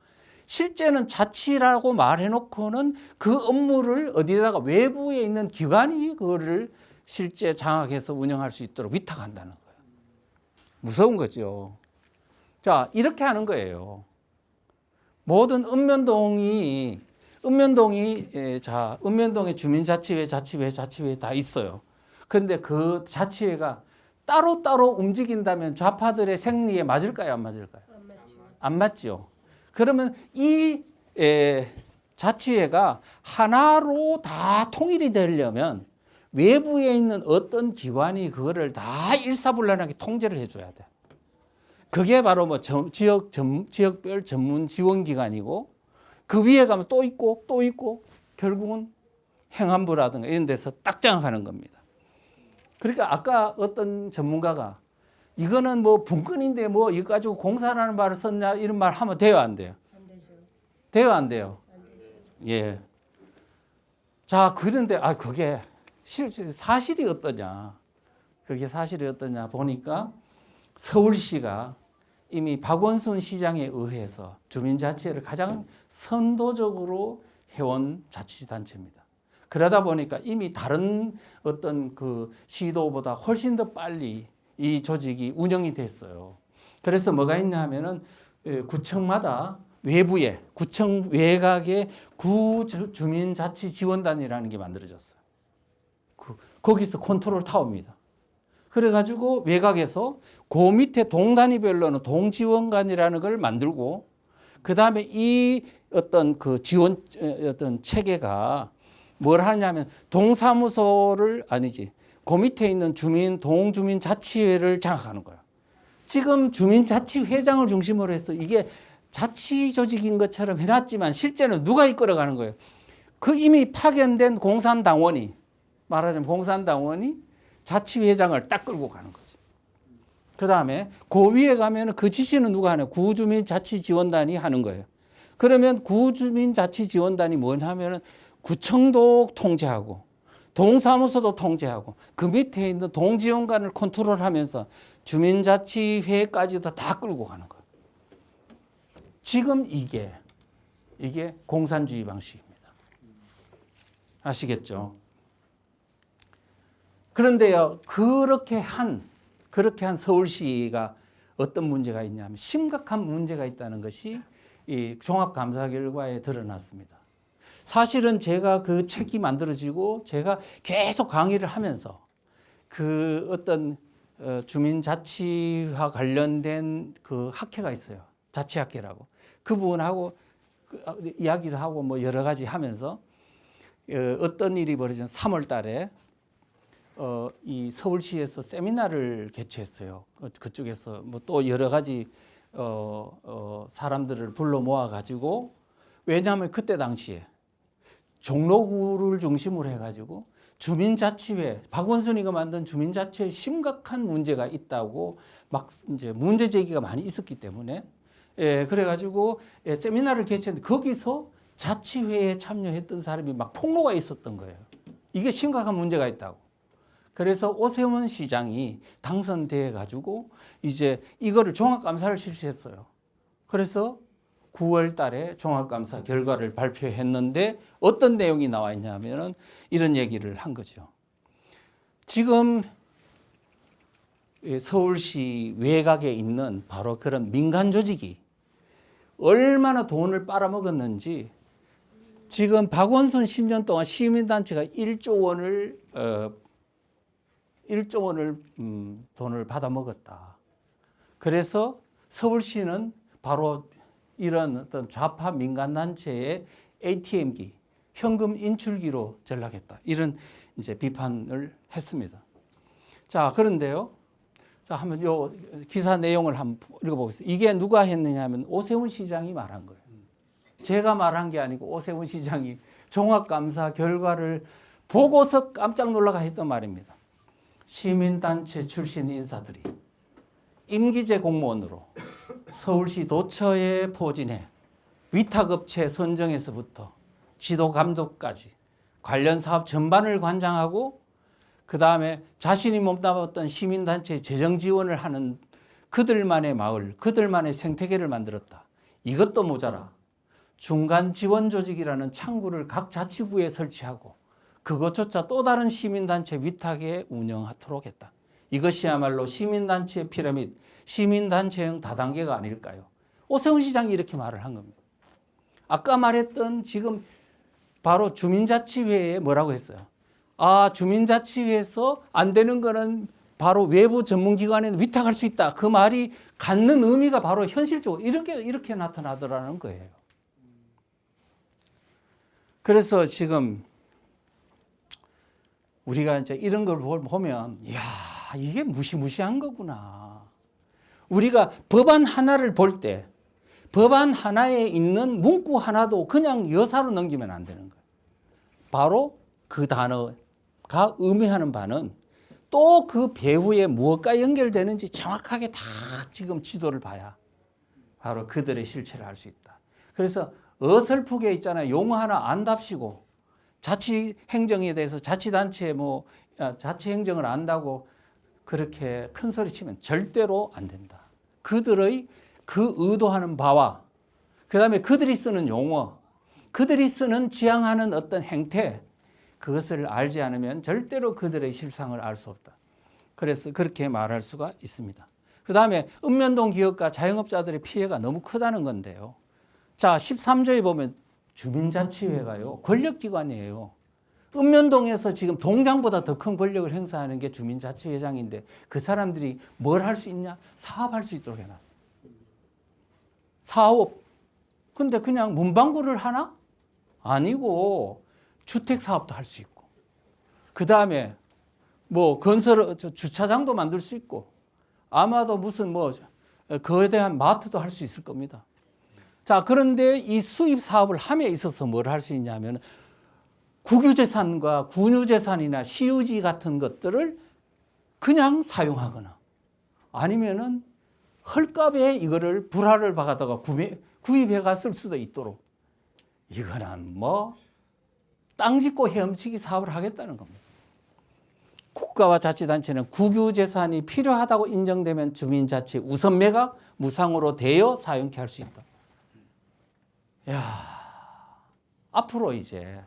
실제는 자치라고 말해놓고는 그 업무를 어디다가 외부에 있는 기관이 그거를 실제 장악해서 운영할 수 있도록 위탁한다는 거예요. 무서운 거죠. 자, 이렇게 하는 거예요. 모든 읍면동이 읍면동이 읍면동에 주민자치회, 자치회 다 있어요. 그런데 그 자치회가 따로따로 움직인다면 좌파들의 생리에 맞을까요, 안 맞을까요? 안 맞죠. 그러면 이 자치회가 하나로 다 통일이 되려면 외부에 있는 어떤 기관이 그거를 다 일사불란하게 통제를 해줘야 돼. 그게 바로 뭐 지역별 전문 지원기관이고 그 위에 가면 또 있고 또 있고 결국은 행안부라든가 이런 데서 딱 장악하는 겁니다. 그러니까 아까 어떤 전문가가 이거는 뭐 분권인데 뭐 이거 가지고 공사라는 말을 썼냐 이런 말 하면 돼요, 안 돼요? 안 되죠. 돼요, 안 돼요? 안 되죠. 예. 자, 그런데 그게 사실이 어떠냐? 그게 사실이 어떠냐 보니까 서울시가 이미 박원순 시장에 의해서 주민자치회를 가장 선도적으로 해온 자치단체입니다. 그러다 보니까 이미 다른 어떤 그 시도보다 훨씬 더 빨리 이 조직이 운영이 됐어요. 그래서 뭐가 있냐 하면은 구청마다 외부에 구청 외곽에 구주민자치지원단이라는 게 만들어졌어요. 거기서 컨트롤 타워입니다. 그래가지고 외곽에서 그 밑에 동 단위별로는 동지원관이라는 걸 만들고 그 다음에 이 어떤 그 지원 어떤 체계가 뭘 하냐면 동사무소를 아니지 그 밑에 있는 동주민자치회를 장악하는 거예요. 지금 주민자치회장을 중심으로 해서 이게 자치조직인 것처럼 해놨지만 실제는 누가 이끌어가는 거예요. 그 이미 파견된 공산당원이 말하자면 공산당원이 자치회장을 딱 끌고 가는 거죠. 그 다음에 그 위에 가면 그 지시는 누가 하냐? 구주민자치지원단이 하는 거예요. 그러면 구주민자치지원단이 뭐냐면 구청도 통제하고 동사무소도 통제하고 그 밑에 있는 동지원관을 컨트롤하면서 주민자치회까지도 다 끌고 가는 거예요. 지금 이게 공산주의 방식입니다. 아시겠죠? 그런데요, 그렇게 한 서울시가 어떤 문제가 있냐면 심각한 문제가 있다는 것이 이 종합감사 결과에 드러났습니다. 사실은 제가 그 책이 만들어지고 제가 계속 강의를 하면서 그 어떤 주민자치와 관련된 그 학회가 있어요. 자치학회라고. 그분하고 이야기를 하고 뭐 여러 가지 하면서 어떤 일이 벌어진 3월 달에 이 서울시에서 세미나를 개최했어요. 그쪽에서 뭐 또 여러 가지 사람들을 불러 모아 가지고 왜냐하면 그때 당시에 종로구를 중심으로 해가지고 주민자치회 박원순이가 만든 주민자치회 심각한 문제가 있다고 막 이제 문제 제기가 많이 있었기 때문에 그래가지고 세미나를 개최했는데 거기서 자치회에 참여했던 사람이 막 폭로가 있었던 거예요. 이게 심각한 문제가 있다고. 그래서 오세훈 시장이 당선돼 가지고 이제 이거를 종합감사를 실시했어요. 그래서 9월 달에 종합감사 결과를 발표했는데 어떤 내용이 나와 있냐면은 이런 얘기를 한 거죠. 지금 서울시 외곽에 있는 바로 그런 민간 조직이 얼마나 돈을 빨아먹었는지 지금 박원순 10년 동안 시민단체가 1조 원을 돈을 받아먹었다. 그래서 서울시는 바로 이런 어떤 좌파 민간단체의 ATM기, 현금 인출기로 전락했다. 이런 이제 비판을 했습니다. 자, 그런데요. 자, 한번 요 기사 내용을 한번 읽어보겠습니다. 이게 누가 했느냐 하면 오세훈 시장이 말한 거예요. 제가 말한 게 아니고 오세훈 시장이 종합감사 결과를 보고서 깜짝 놀라가 했던 말입니다. 시민단체 출신 인사들이 임기제 공무원으로 서울시 도처에 포진해 위탁업체 선정에서부터 지도 감독까지 관련 사업 전반을 관장하고 그 다음에 자신이 몸담았던 시민단체 재정 지원을 하는 그들만의 마을, 그들만의 생태계를 만들었다. 이것도 모자라 중간 지원 조직이라는 창구를 각 자치구에 설치하고 그것조차 또 다른 시민단체 위탁에 운영하도록 했다. 이것이야말로 시민단체의 피라미드, 시민단체형 다단계가 아닐까요? 오세훈 시장이 이렇게 말을 한 겁니다. 아까 말했던 지금 바로 주민자치회에 뭐라고 했어요? 아, 주민자치회에서 안 되는 거는 바로 외부 전문기관에 위탁할 수 있다. 그 말이 갖는 의미가 바로 현실적으로 이렇게 나타나더라는 거예요. 그래서 지금 우리가 이제 이런 걸 보면, 이야, 이게 무시무시한 거구나. 우리가 법안 하나를 볼 때, 법안 하나에 있는 문구 하나도 그냥 여사로 넘기면 안 되는 거예요. 바로 그 단어가 의미하는 바는 또 그 배후에 무엇과 연결되는지 정확하게 다 지금 지도를 봐야 바로 그들의 실체를 알 수 있다. 그래서 어설프게 있잖아요. 용어 하나 안답시고 자치행정에 대해서 자치단체 자치행정을 안다고 그렇게 큰 소리 치면 절대로 안 된다. 그들의 그 의도하는 바와 그 다음에 그들이 쓰는 용어, 그들이 쓰는 지향하는 어떤 행태, 그것을 알지 않으면 절대로 그들의 실상을 알 수 없다. 그래서 그렇게 말할 수가 있습니다. 그 다음에 읍면동 기업과 자영업자들의 피해가 너무 크다는 건데요. 자, 13조에 보면 주민자치회가요, 권력기관이에요. 읍면동에서 지금 동장보다 더 큰 권력을 행사하는 게 주민자치회장인데 그 사람들이 뭘 할 수 있냐? 사업할 수 있도록 해놨어요. 사업. 근데 그냥 문방구를 하나? 아니고 주택사업도 할 수 있고 그 다음에 주차장도 만들 수 있고 아마도 무슨 거대한 마트도 할 수 있을 겁니다. 자, 그런데 이 수입 사업을 함에 있어서 뭘 할 수 있냐면 국유재산과 군유재산이나 시유지 같은 것들을 그냥 사용하거나 아니면은 헐값에 이거를 불화를 받아다가 구입해가 쓸 수도 있도록 이거는 땅 짓고 헤엄치기 사업을 하겠다는 겁니다. 국가와 자치단체는 국유재산이 필요하다고 인정되면 주민자치 우선매가 무상으로 대여 사용케 할 수 있다. 야, 앞으로 이제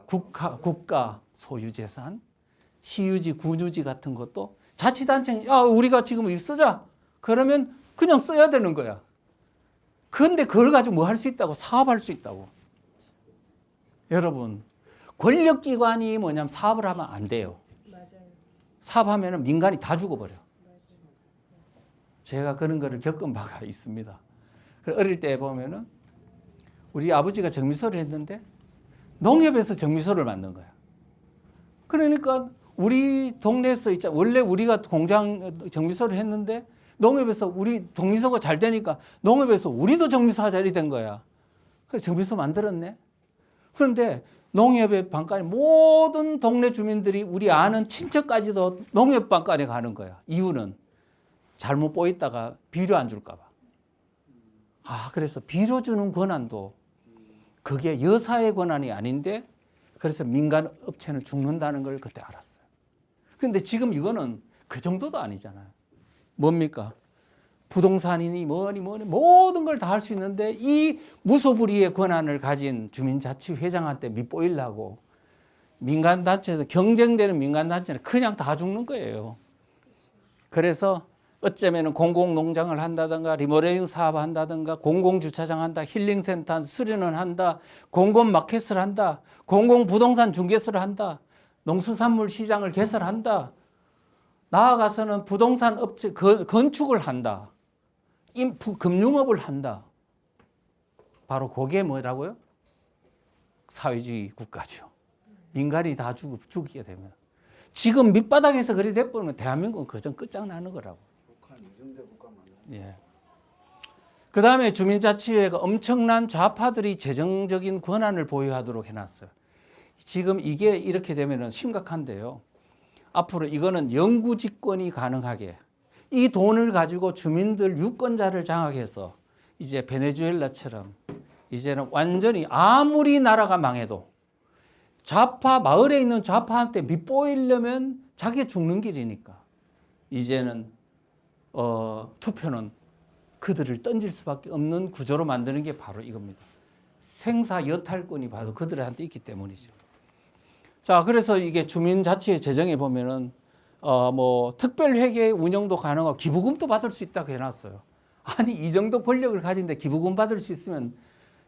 국가 소유재산, 시유지, 군유지 같은 것도 자치단체, 우리가 지금 일 쓰자. 그러면 그냥 써야 되는 거야. 그런데 그걸 가지고 뭐 할 수 있다고? 사업할 수 있다고. 여러분, 권력기관이 뭐냐면 사업을 하면 안 돼요. 맞아요. 사업하면 민간이 다 죽어버려. 제가 그런 거를 겪은 바가 있습니다. 어릴 때 보면은 우리 아버지가 정미소를 했는데 농협에서 정미소를 만든 거야. 그러니까 우리 동네에서 원래 우리가 공장 정미소를 했는데 농협에서 우리 정미소가 잘 되니까 농협에서 우리도 정미소 하자 이렇게 된 거야. 그래서 정미소 만들었네. 그런데 농협의 방간에 모든 동네 주민들이 우리 아는 친척까지도 농협 방간에 가는 거야. 이유는 잘못 보였다가 비료 안 줄까 봐. 그래서 비료 주는 권한도 그게 여사의 권한이 아닌데 그래서 민간 업체는 죽는다는 걸 그때 알았어요. 그런데 지금 이거는 그 정도도 아니잖아요. 뭡니까? 부동산이니 뭐니 모든 걸 다 할 수 있는데 이 무소불위의 권한을 가진 주민자치회장한테 밑보이려고 민간단체에서 경쟁되는 민간단체는 그냥 다 죽는 거예요. 그래서 어쩌면 공공농장을 한다든가 리모델링 사업 한다든가 공공주차장 한다, 힐링센터 수련원 한다, 공공마켓을 한다, 공공부동산 중개소를 한다, 농수산물 시장을 개설한다, 나아가서는 부동산 업체 건축을 한다, 금융업을 한다. 바로 그게 뭐라고요? 사회주의 국가죠. 민간이 다 죽게 되면. 지금 밑바닥에서 그리 돼버리면 대한민국은 그전 끝장나는 거라고. 예. 그 다음에 주민자치회가 엄청난 좌파들이 재정적인 권한을 보유하도록 해놨어요. 지금 이게 이렇게 되면 심각한데요. 앞으로 이거는 영구집권이 가능하게 이 돈을 가지고 주민들 유권자를 장악해서 이제 베네수엘라처럼 이제는 완전히 아무리 나라가 망해도 좌파 마을에 있는 좌파한테 밑보이려면 자기가 죽는 길이니까 이제는 투표는 그들을 던질 수밖에 없는 구조로 만드는 게 바로 이겁니다. 생사 여탈권이 바로 그들한테 있기 때문이죠. 자, 그래서 이게 주민자치회 제정에 보면은 특별회계 운영도 가능하고 기부금도 받을 수 있다고 해놨어요. 아니 이 정도 권력을 가진데 기부금 받을 수 있으면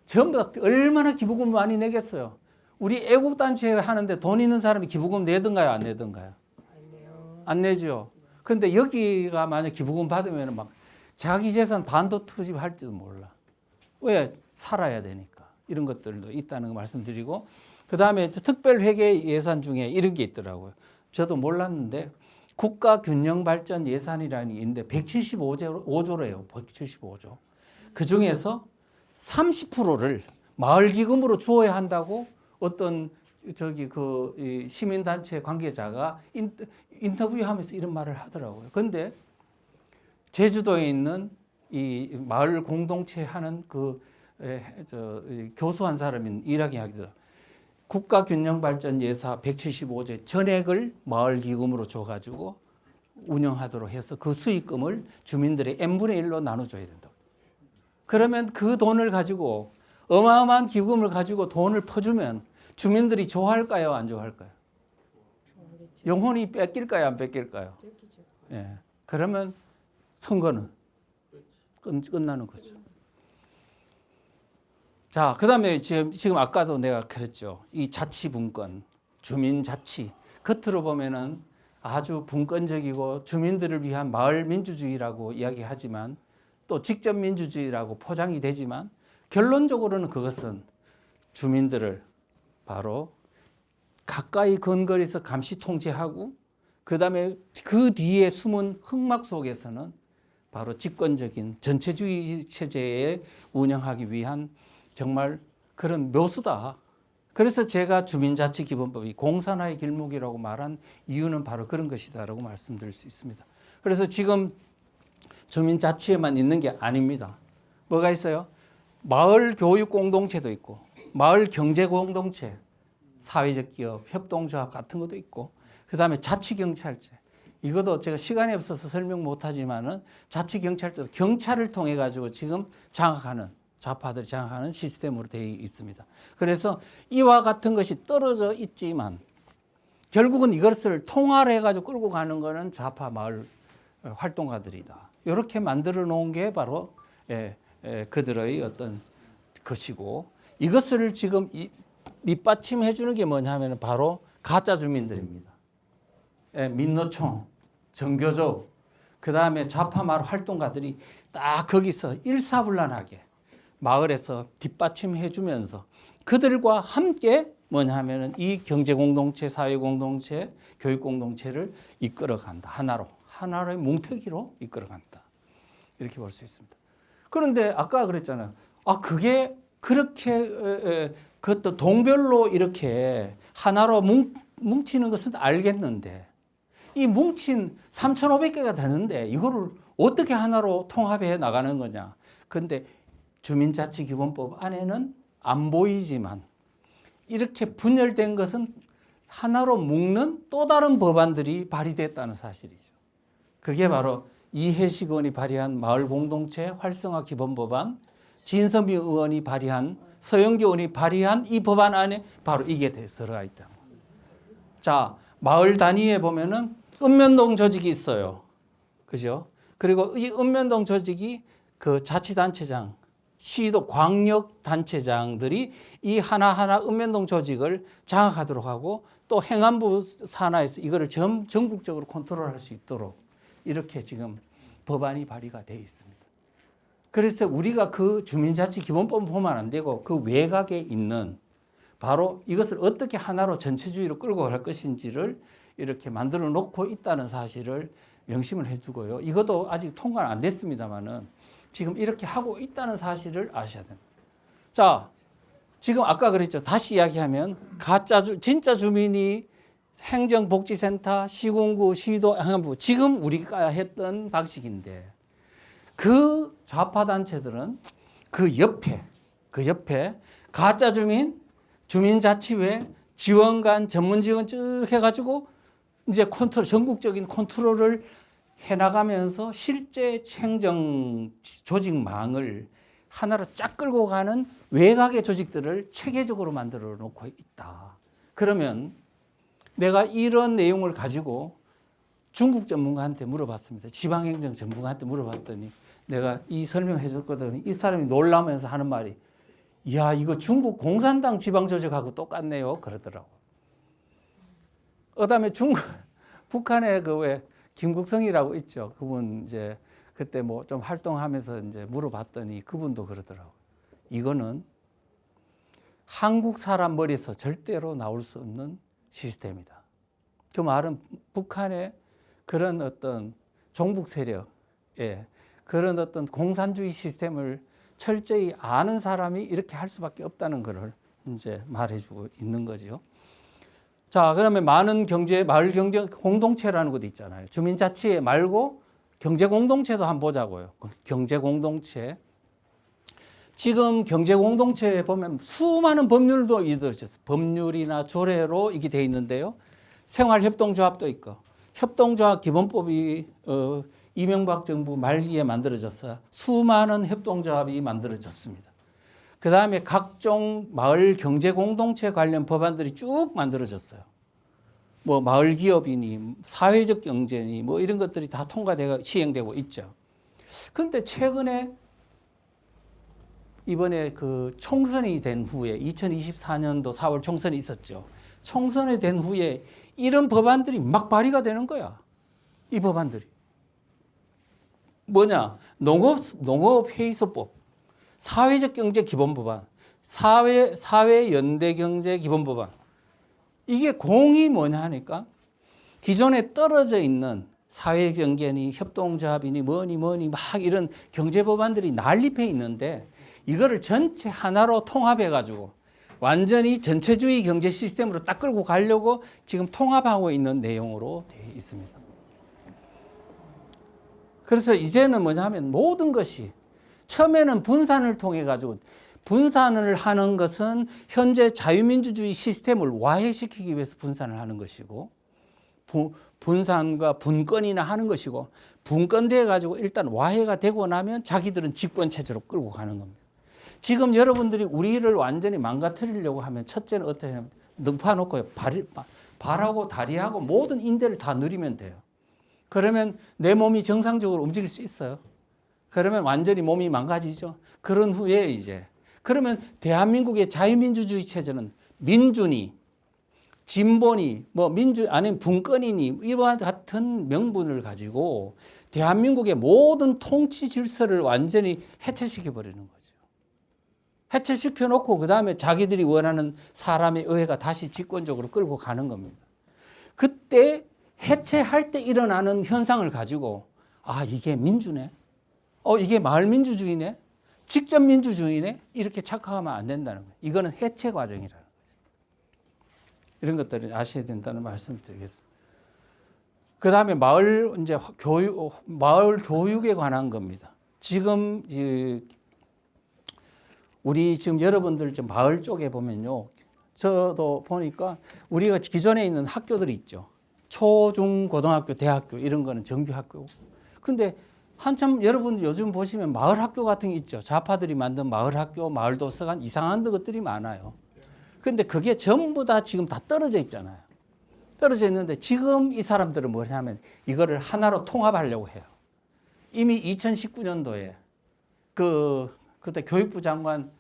전부 다 얼마나 기부금 많이 내겠어요. 우리 애국단체 하는데 돈 있는 사람이 기부금 내든가요, 안 내든가요? 안 내죠. 그런데 여기가 만약 기부금 받으면 막 자기 재산 반도 투입할지도 몰라. 왜? 살아야 되니까. 이런 것들도 있다는 거 말씀드리고, 그 다음에 특별회계 예산 중에 이런 게 있더라고요. 저도 몰랐는데 국가균형발전 예산이라는 게 있는데 175조래요. 175조. 그 중에서 30%를 마을기금으로 주어야 한다고 어떤 이 시민단체 관계자가 인터뷰하면서 이런 말을 하더라고요. 그런데 제주도에 있는 이 마을 공동체 하는 교수 한 사람이 이야기 하기도 국가균형발전 예산 175조의 전액을 마을기금으로 줘가지고 운영하도록 해서 그 수익금을 주민들의 n분의 1로 나눠줘야 된다. 그러면 그 돈을 가지고 어마어마한 기금을 가지고 돈을 퍼주면 주민들이 좋아할까요, 안 좋아할까요? 영혼이 뺏길까요, 안 뺏길까요? 예. 그러면 선거는 끝나는 거죠. 자, 그 다음에 지금 아까도 내가 그랬죠. 이 자치분권, 주민자치. 겉으로 보면은 아주 분권적이고 주민들을 위한 마을 민주주의라고 이야기하지만 또 직접 민주주의라고 포장이 되지만 결론적으로는 그것은 주민들을 바로 가까이 근거리에서 감시 통제하고 그 다음에 그 뒤에 숨은 흑막 속에서는 바로 집권적인 전체주의 체제에 운영하기 위한 정말 그런 묘수다. 그래서 제가 주민자치기본법이 공산화의 길목이라고 말한 이유는 바로 그런 것이다라고 말씀드릴 수 있습니다. 그래서 지금 주민자치에만 있는 게 아닙니다. 뭐가 있어요? 마을 교육 공동체도 있고 마을 경제 공동체, 사회적 기업, 협동조합 같은 것도 있고 그 다음에 자치경찰제. 이것도 제가 시간이 없어서 설명 못하지만은 자치경찰제도 경찰을 통해 가지고 지금 장악하는 좌파들이 장악하는 시스템으로 되어 있습니다. 그래서 이와 같은 것이 떨어져 있지만 결국은 이것을 통화를 해가지고 끌고 가는 것은 좌파 마을 활동가들이다. 이렇게 만들어 놓은 게 바로 그들의 어떤 것이고 이것을 지금 밑받침해 주는 게 뭐냐면 바로 가짜 주민들입니다. 민노총, 정교조, 그 다음에 좌파 마을 활동가들이 딱 거기서 일사불란하게 마을에서 뒷받침해 주면서 그들과 함께 뭐냐면은 이 경제 공동체, 사회 공동체, 교육 공동체를 이끌어 간다. 하나로의 뭉태기로 이끌어 간다. 이렇게 볼 수 있습니다. 그런데 아까 그랬잖아요. 그게 그렇게 그것도 동별로 이렇게 하나로 뭉치는 것은 알겠는데 이 뭉친 3,500개가 되는데 이거를 어떻게 하나로 통합해 나가는 거냐. 그런데 주민자치기본법 안에는 안 보이지만 이렇게 분열된 것은 하나로 묶는 또 다른 법안들이 발의됐다는 사실이죠. 그게 바로 이해식 의원이 발의한 마을공동체 활성화 기본법안, 진선미 의원이 발의한 서영교 의원이 발의한 이 법안 안에 바로 이게 들어가 있다. 자, 마을 단위에 보면은 읍면동 조직이 있어요. 그죠? 그리고 이 읍면동 조직이 그 자치단체장, 시도 광역단체장들이 이 하나하나 읍면동 조직을 장악하도록 하고 또 행안부 산하에서 이거를 전국적으로 컨트롤할 수 있도록 이렇게 지금 법안이 발의가 되어 있습니다. 그래서 우리가 그 주민자치기본법을 보면 안 되고 그 외곽에 있는 바로 이것을 어떻게 하나로 전체주의로 끌고 갈 것인지를 이렇게 만들어 놓고 있다는 사실을 명심을 해두고요. 이것도 아직 통과는 안 됐습니다만은 지금 이렇게 하고 있다는 사실을 아셔야 됩니다. 자, 지금 아까 그랬죠. 다시 이야기하면 진짜 주민이 행정복지센터, 시군구, 시도, 행안부 지금 우리가 했던 방식인데 그 좌파 단체들은 그 옆에 가짜 주민, 주민자치회, 지원관, 전문지원 쭉 해가지고 이제 전국적인 컨트롤을 해나가면서 실제 행정 조직망을 하나로 쫙 끌고 가는 외곽의 조직들을 체계적으로 만들어 놓고 있다. 그러면 내가 이런 내용을 가지고 중국 전문가한테 물어봤습니다. 지방행정 전문가한테 물어봤더니 내가 이 설명해 줬거든요. 이 사람이 놀라면서 하는 말이 이야, 이거 중국 공산당 지방조직하고 똑같네요. 그러더라고. 그다음에 북한에 그 왜 김국성이라고 있죠. 그분 이제 그때 뭐 좀 활동하면서 이제 물어봤더니 그분도 그러더라고. 이거는 한국 사람 머리에서 절대로 나올 수 없는 시스템이다. 그 말은 북한의 그런 어떤 종북 세력의 그런 어떤 공산주의 시스템을 철저히 아는 사람이 이렇게 할 수밖에 없다는 것을 이제 말해주고 있는 거죠. 자, 그다음에 많은 마을 경제 공동체라는 것도 있잖아요. 주민자치회 말고 경제 공동체도 한번 보자고요. 경제 공동체. 지금 경제 공동체에 보면 수많은 법률도 이루어졌어요. 법률이나 조례로 이게 돼 있는데요. 생활협동조합도 있고 협동조합 기본법이 이명박 정부 말기에 만들어졌어요. 수많은 협동조합이 만들어졌습니다. 그 다음에 각종 마을 경제 공동체 관련 법안들이 쭉 만들어졌어요. 뭐 마을 기업이니 사회적 경제니 뭐 이런 것들이 다 통과되고 시행되고 있죠. 그런데 최근에 이번에 그 총선이 된 후에 2024년도 4월 총선이 있었죠. 총선이 된 후에 이런 법안들이 막 발의가 되는 거야. 이 법안들이. 뭐냐? 농업회의소법, 사회적 경제 기본법안, 사회연대 경제 기본법안. 이게 공이 뭐냐 하니까 기존에 떨어져 있는 사회경제니 협동조합이니 뭐니 막 이런 경제법안들이 난립해 있는데 이거를 전체 하나로 통합해가지고 완전히 전체주의 경제 시스템으로 딱 끌고 가려고 지금 통합하고 있는 내용으로 되어 있습니다. 그래서 이제는 뭐냐 하면 모든 것이 처음에는 분산을 통해 가지고 분산을 하는 것은 현재 자유민주주의 시스템을 와해시키기 위해서 분산을 하는 것이고 분산과 분권이나 하는 것이고 분권돼 가지고 일단 와해가 되고 나면 자기들은 집권 체제로 끌고 가는 겁니다. 지금 여러분들이 우리를 완전히 망가뜨리려고 하면 첫째는 어떻게 하냐면 눕혀놓고 발하고 다리하고 모든 인대를 다 누리면 돼요. 그러면 내 몸이 정상적으로 움직일 수 있어요. 그러면 완전히 몸이 망가지죠. 그런 후에 이제 그러면 대한민국의 자유민주주의 체제는 민주니 진보니 뭐 민주 아니면 분권이니 이와 같은 명분을 가지고 대한민국의 모든 통치 질서를 완전히 해체시켜 버리는 거죠. 해체시켜 놓고 그다음에 자기들이 원하는 사람의 의회가 다시 집권적으로 끌고 가는 겁니다. 그때 해체할 때 일어나는 현상을 가지고 아, 이게 민주네. 이게 마을 민주주의네. 직접 민주주의네. 이렇게 착각하면 안 된다는 거예요. 이거는 해체 과정이라는 거죠. 이런 것들을 아셔야 된다는 말씀을 드리겠습니다. 그다음에 마을 교육에 관한 겁니다. 지금 우리 지금 여러분들 지금 마을 쪽에 보면요. 저도 보니까 우리가 기존에 있는 학교들이 있죠. 초, 중, 고등학교, 대학교 이런 거는 정규 학교고. 근데 한참 여러분 요즘 보시면 마을 학교 같은 게 있죠. 좌파들이 만든 마을 학교, 마을 도서관 이상한 것들이 많아요. 근데 그게 전부 다 지금 다 떨어져 있잖아요. 떨어져 있는데 지금 이 사람들은 뭐냐면 이거를 하나로 통합하려고 해요. 이미 2019년도에 그때 교육부 장관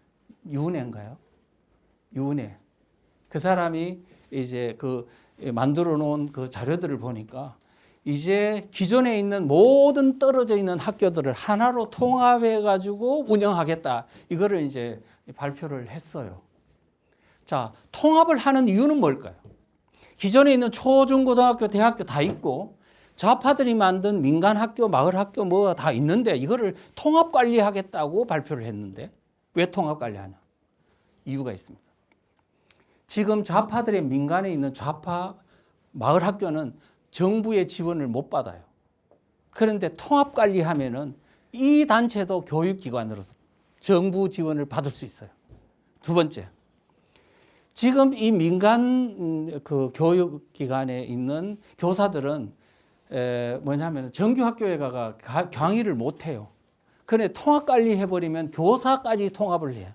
유은혜인가요? 유은혜. 그 사람이 이제 만들어 놓은 그 자료들을 보니까 이제 기존에 있는 모든 떨어져 있는 학교들을 하나로 통합해 가지고 운영하겠다. 이거를 이제 발표를 했어요. 자, 통합을 하는 이유는 뭘까요? 기존에 있는 초, 중, 고등학교, 대학교 다 있고 좌파들이 만든 민간 학교, 마을 학교 뭐 다 있는데 이거를 통합 관리하겠다고 발표를 했는데 왜 통합 관리하냐? 이유가 있습니다. 지금 좌파들의 민간에 있는 좌파 마을 학교는 정부의 지원을 못 받아요. 그런데 통합 관리하면은 이 단체도 교육기관으로서 정부 지원을 받을 수 있어요. 두 번째, 지금 이 민간 그 교육기관에 있는 교사들은 뭐냐면 정규 학교에 가가 강의를 못 해요. 그런데 통합 관리해 버리면 교사까지 통합을 해요.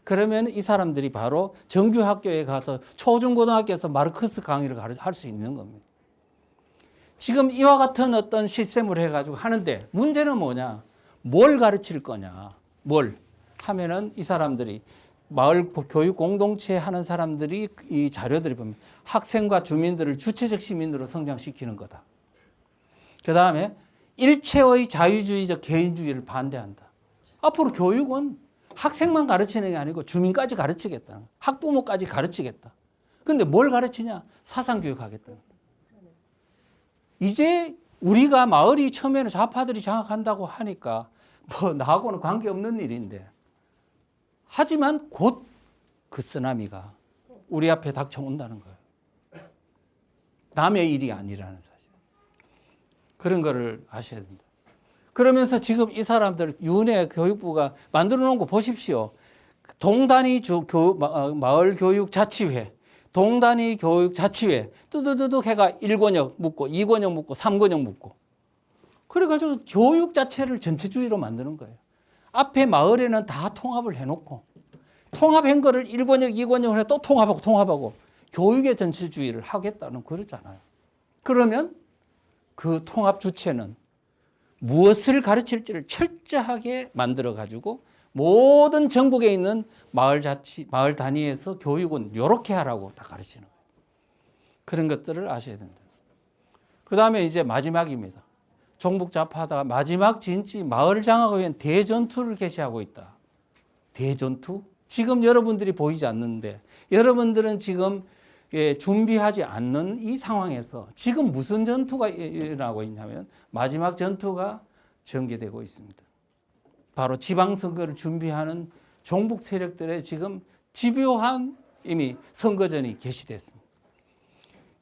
그러면 이 사람들이 바로 정규 학교에 가서 초중고등학교에서 마르크스 강의를 할 수 있는 겁니다. 지금 이와 같은 어떤 시스템을 해가지고 하는데 문제는 뭐냐? 뭘 가르칠 거냐? 뭘 하면은 이 사람들이 마을 교육 공동체 하는 사람들이 이 자료들이 보면 학생과 주민들을 주체적 시민으로 성장시키는 거다. 그 다음에 일체의 자유주의적 개인주의를 반대한다. 앞으로 교육은 학생만 가르치는 게 아니고 주민까지 가르치겠다. 학부모까지 가르치겠다. 근데 뭘 가르치냐? 사상교육 하겠다. 이제 우리가 마을이 처음에는 좌파들이 장악한다고 하니까 뭐 나하고는 관계없는 일인데, 하지만 곧 그 쓰나미가 우리 앞에 닥쳐온다는 거예요. 남의 일이 아니라는 사실. 그런 거를 아셔야 된다. 그러면서 지금 이 사람들 윤회 교육부가 만들어 놓은 거 보십시오. 동단위 마을 교육 자치회, 동단위 교육 자치회 뚜두두둑 해가 1권역 묻고 2권역 묻고 3권역 묻고, 그래가지고 교육 자체를 전체주의로 만드는 거예요. 앞에 마을에는 다 통합을 해놓고 통합한 거를 1권역 2권역을 해 또 통합하고 교육의 전체주의를 하겠다는 그러잖아요. 그러면 그 통합 주체는 무엇을 가르칠지를 철저하게 만들어 가지고 모든 전국에 있는 마을 단위에서 교육은 이렇게 하라고 다 가르치는 거예요. 그런 것들을 아셔야 된다. 그 다음에 이제 마지막입니다. 종북 좌파다가 마지막 진지 마을 장악을 위한 대전투를 개시하고 있다. 대전투? 지금 여러분들이 보이지 않는데 여러분들은 지금 준비하지 않는 이 상황에서 지금 무슨 전투가 일어나고 있냐면 마지막 전투가 전개되고 있습니다. 바로 지방선거를 준비하는 종북 세력들의 지금 집요한 이미 선거전이 개시됐습니다.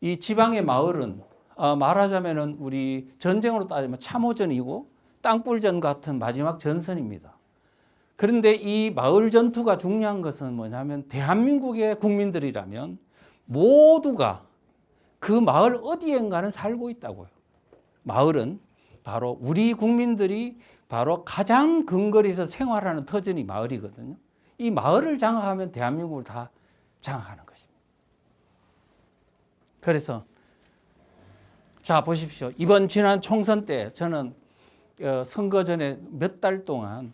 이 지방의 마을은 말하자면은 우리 전쟁으로 따지면 참호전이고 땅굴전 같은 마지막 전선입니다. 그런데 이 마을 전투가 중요한 것은 뭐냐면 대한민국의 국민들이라면 모두가 그 마을 어디엔가는 살고 있다고요. 마을은 바로 우리 국민들이 바로 가장 근거리에서 생활하는 터전이 마을이거든요. 이 마을을 장악하면 대한민국을 다 장악하는 것입니다. 그래서 자 보십시오. 이번 지난 총선 때 저는 선거 전에 몇 달 동안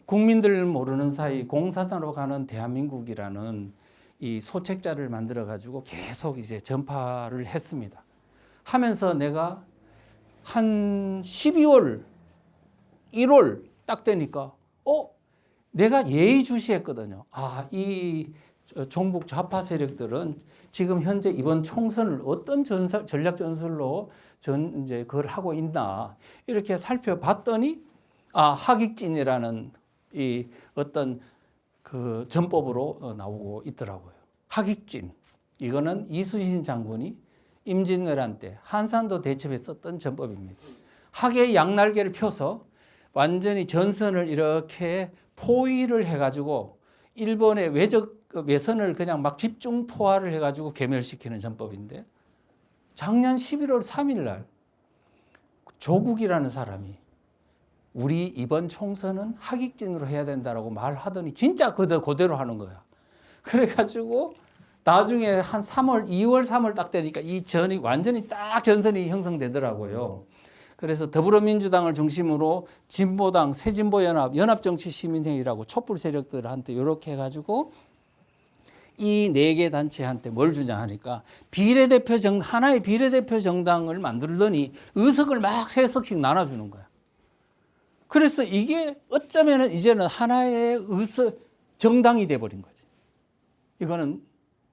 국민들 모르는 사이 공산당으로 가는 대한민국이라는 이 소책자를 만들어 가지고 계속 이제 전파를 했습니다. 하면서 내가 한 12월, 1월 딱 되니까 내가 예의주시했거든요. 이 종북 좌파 세력들은 지금 현재 이번 총선을 어떤 전략 전술로 이제 그걸 하고 있나 이렇게 살펴봤더니 하객진이라는 이 어떤 그 전법으로 나오고 있더라고요. 하객진. 이거는 이순신 장군이 임진왜란 때 한산도 대첩에 썼던 전법입니다. 학의 양날개를 펴서 완전히 전선을 이렇게 포위를 해가지고 일본의 외선을 그냥 막 집중 포화를 해가지고 괴멸시키는 전법인데, 작년 11월 3일 날 조국이라는 사람이 우리 이번 총선은 하객진으로 해야 된다라고 말하더니 진짜 그대로 하는 거야. 그래가지고 나중에 한 2월 3월 딱 되니까 이 전이 완전히 딱 전선이 형성되더라고요. 그래서 더불어민주당을 중심으로 진보당, 새진보연합, 연합정치시민회의라고 촛불 세력들한테 이렇게 해가지고 이 4개 단체한테 뭘 주냐 하니까 하나의 비례대표 정당을 만들더니 의석을 막 3석씩 나눠주는 거야. 그래서 이게 어쩌면은 이제는 하나의 정당이 돼버린 거지. 이거는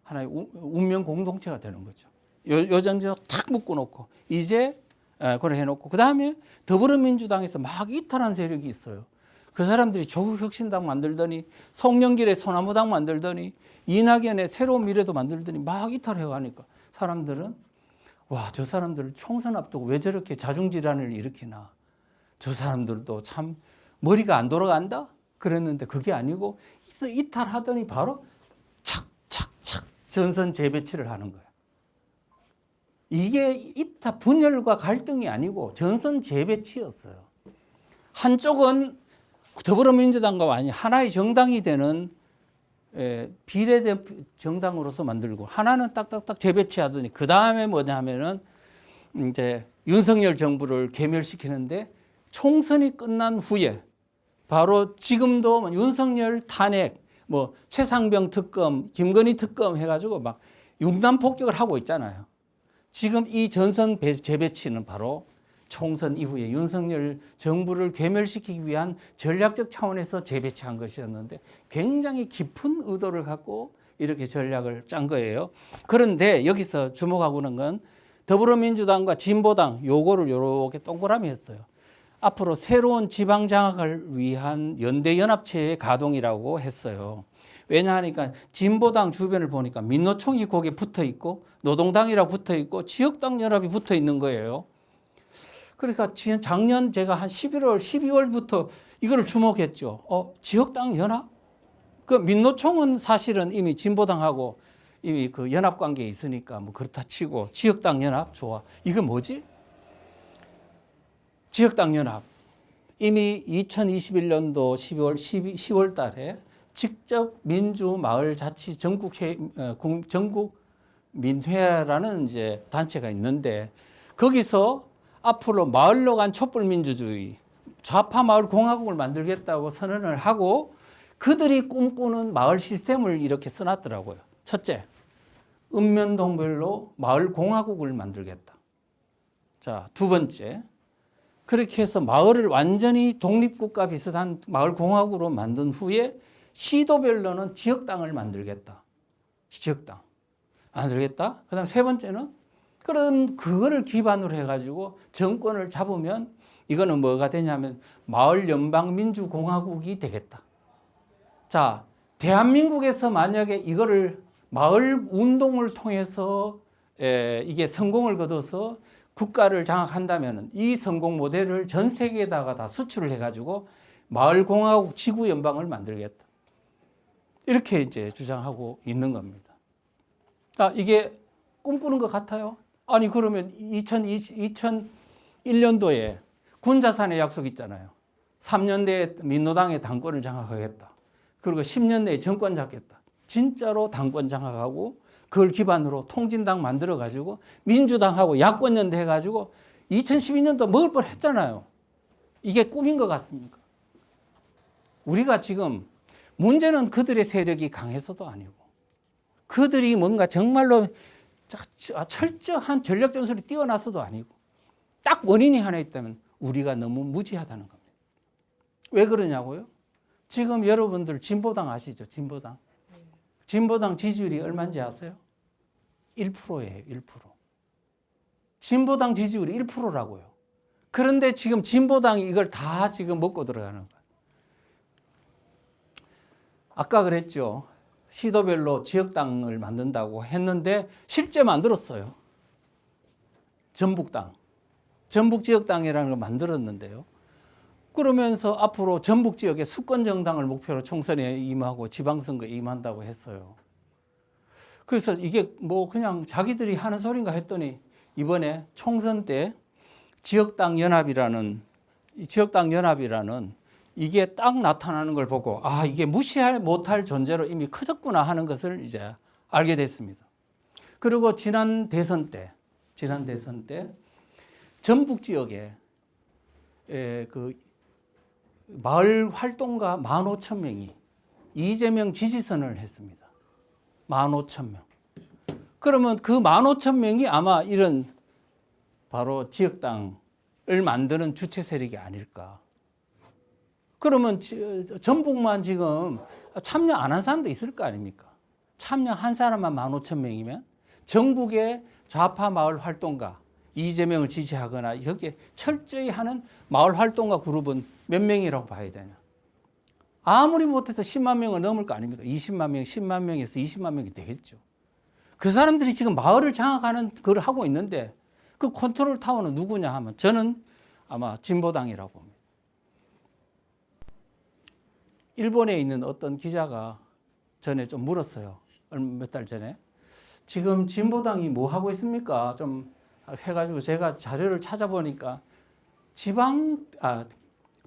하나의 운명 공동체가 되는 거죠. 요 정도 탁 묶어놓고 이제 그걸 해놓고 그 다음에 더불어민주당에서 막 이탈한 세력이 있어요. 그 사람들이 조국혁신당 만들더니 송영길의 소나무당 만들더니 이낙연의 새로운 미래도 만들더니 막 이탈해가니까 사람들은 저 사람들 총선 앞두고 왜 저렇게 자중질환을 일으키나. 저 사람들도 참 머리가 안 돌아간다? 그랬는데 그게 아니고 이탈하더니 바로 착착착 전선 재배치를 하는 거야. 이게 분열과 갈등이 아니고 전선 재배치였어요. 한쪽은 더불어민주당과 하나의 정당이 되는 비례대표 정당으로서 만들고, 하나는 딱딱딱 재배치하더니 그 다음에 뭐냐면은 이제 윤석열 정부를 괴멸시키는데, 총선이 끝난 후에 바로 지금도 윤석열 탄핵, 뭐 최상병 특검, 김건희 특검 해가지고 막 융단 폭격을 하고 있잖아요. 지금 이 전선 재배치는 바로 총선 이후에 윤석열 정부를 괴멸시키기 위한 전략적 차원에서 재배치한 것이었는데 굉장히 깊은 의도를 갖고 이렇게 전략을 짠 거예요. 그런데 여기서 주목하고 있는 건 더불어민주당과 진보당 요거를 요렇게 동그라미 했어요. 앞으로 새로운 지방 장악을 위한 연대연합체의 가동이라고 했어요. 왜냐하니까 진보당 주변을 보니까 민노총이 거기에 붙어 있고 노동당이라고 붙어 있고 지역당 연합이 붙어 있는 거예요. 그러니까 작년 제가 한 11월, 12월부터 이거를 주목했죠. 지역당 연합? 그 민노총은 사실은 이미 진보당하고 이미 그 연합 관계에 있으니까 뭐 그렇다 치고 지역당 연합 좋아. 이게 뭐지? 지역당 연합. 이미 2021년도 10월 달에 직접 민주마을자치 전국민회라는 이제 단체가 있는데 거기서 앞으로 마을로 간 촛불민주주의, 좌파 마을 공화국을 만들겠다고 선언을 하고 그들이 꿈꾸는 마을 시스템을 이렇게 써놨더라고요. 첫째, 읍면동별로 마을 공화국을 만들겠다. 자, 두 번째, 그렇게 해서 마을을 완전히 독립국가 비슷한 마을 공화국으로 만든 후에 시도별로는 지역당을 만들겠다. 지역당 만들겠다. 그다음 세 번째는 그거를 기반으로 해가지고 정권을 잡으면 이거는 뭐가 되냐면 마을 연방민주공화국이 되겠다. 자, 대한민국에서 만약에 이거를 마을 운동을 통해서 이게 성공을 거둬서 국가를 장악한다면 이 성공 모델을 전 세계에다가 다 수출을 해가지고 마을공화국 지구연방을 만들겠다. 이렇게 이제 주장하고 있는 겁니다. 이게 꿈꾸는 것 같아요? 아니, 그러면 2001년도에 군자산의 약속 있잖아요. 3년 내에 민노당의 당권을 장악하겠다. 그리고 10년 내에 정권 잡겠다. 진짜로 당권 장악하고 그걸 기반으로 통진당 만들어가지고 민주당하고 야권연대 해가지고 2012년도 먹을 뻔 했잖아요. 이게 꿈인 것 같습니까? 우리가 지금 문제는 그들의 세력이 강해서도 아니고 그들이 뭔가 정말로 철저한 전략 전술이 뛰어나서도 아니고 딱 원인이 하나 있다면 우리가 너무 무지하다는 겁니다. 왜 그러냐고요? 지금 여러분들 진보당 아시죠? 진보당. 진보당 지지율이 얼마인지 아세요? 1%예요. 1%. 진보당 지지율이 1%라고요. 그런데 지금 진보당이 이걸 다 지금 먹고 들어가는 거예요. 아까 그랬죠. 시도별로 지역당을 만든다고 했는데 실제 만들었어요. 전북당. 전북지역당이라는 걸 만들었는데요. 그러면서 앞으로 전북 지역의 수권 정당을 목표로 총선에 임하고 지방선거에 임한다고 했어요. 그래서 이게 뭐 그냥 자기들이 하는 소린가 했더니 이번에 총선 때 지역당 연합이라는 이게 딱 나타나는 걸 보고 이게 무시 못할 존재로 이미 커졌구나 하는 것을 이제 알게 됐습니다. 그리고 지난 대선 때 전북 지역에 그 마을 활동가 15,000명이 이재명 지지선을 했습니다. 15,000명. 그러면 그 15,000명이 아마 이런 바로 지역당을 만드는 주체 세력이 아닐까. 그러면 전북만 지금 참여 안 한 사람도 있을 거 아닙니까? 참여한 사람만 15,000명이면 전국의 좌파 마을 활동가 이재명을 지지하거나 여기에 철저히 하는 마을 활동가 그룹은 몇 명이라고 봐야 되냐. 아무리 못해도 10만 명은 넘을 거 아닙니까? 20만 명, 10만 명에서 20만 명이 되겠죠. 그 사람들이 지금 마을을 장악하는 걸 하고 있는데 그 컨트롤 타워는 누구냐 하면 저는 아마 진보당이라고 봅니다. 일본에 있는 어떤 기자가 전에 좀 물었어요. 몇 달 전에. 지금 진보당이 뭐 하고 있습니까? 좀 해가지고 제가 자료를 찾아보니까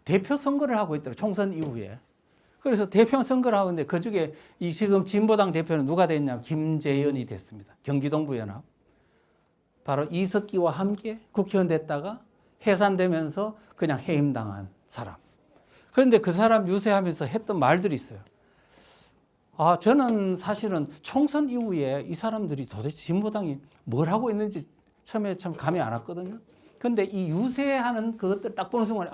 대표 선거를 하고 있더라고요. 총선 이후에. 그래서 대표 선거를 하고 있는데 그중에 이 지금 진보당 대표는 누가 됐냐? 김재현이 됐습니다. 경기동부연합. 바로 이석기와 함께 국회의원 됐다가 해산되면서 그냥 해임당한 사람. 그런데 그 사람 유세하면서 했던 말들이 있어요. 저는 사실은 총선 이후에 이 사람들이 도대체 진보당이 뭘 하고 있는지 처음에 참 감이 안 왔거든요. 근데 이 유세하는 그것들 딱 보는 순간에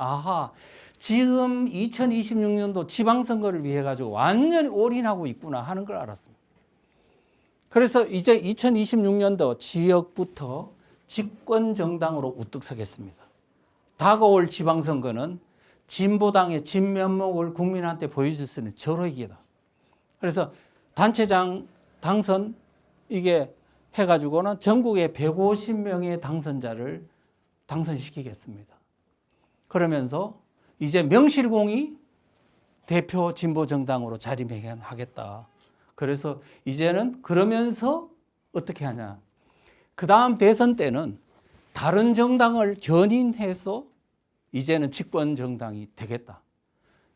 지금 2026년도 지방선거를 위해 가지고 완전히 올인하고 있구나 하는 걸 알았습니다. 그래서 이제 2026년도 지역부터 집권 정당으로 우뚝 서겠습니다. 다가올 지방선거는 진보당의 진면목을 국민한테 보여줄 수 있는 절호의 기회다. 그래서 단체장 당선 이게 해가지고는 전국에 150명의 당선자를 당선시키겠습니다. 그러면서 이제 명실공히 대표 진보 정당으로 자리매김하겠다. 그래서 이제는 그러면서 어떻게 하냐. 그 다음 대선 때는 다른 정당을 견인해서 이제는 집권 정당이 되겠다.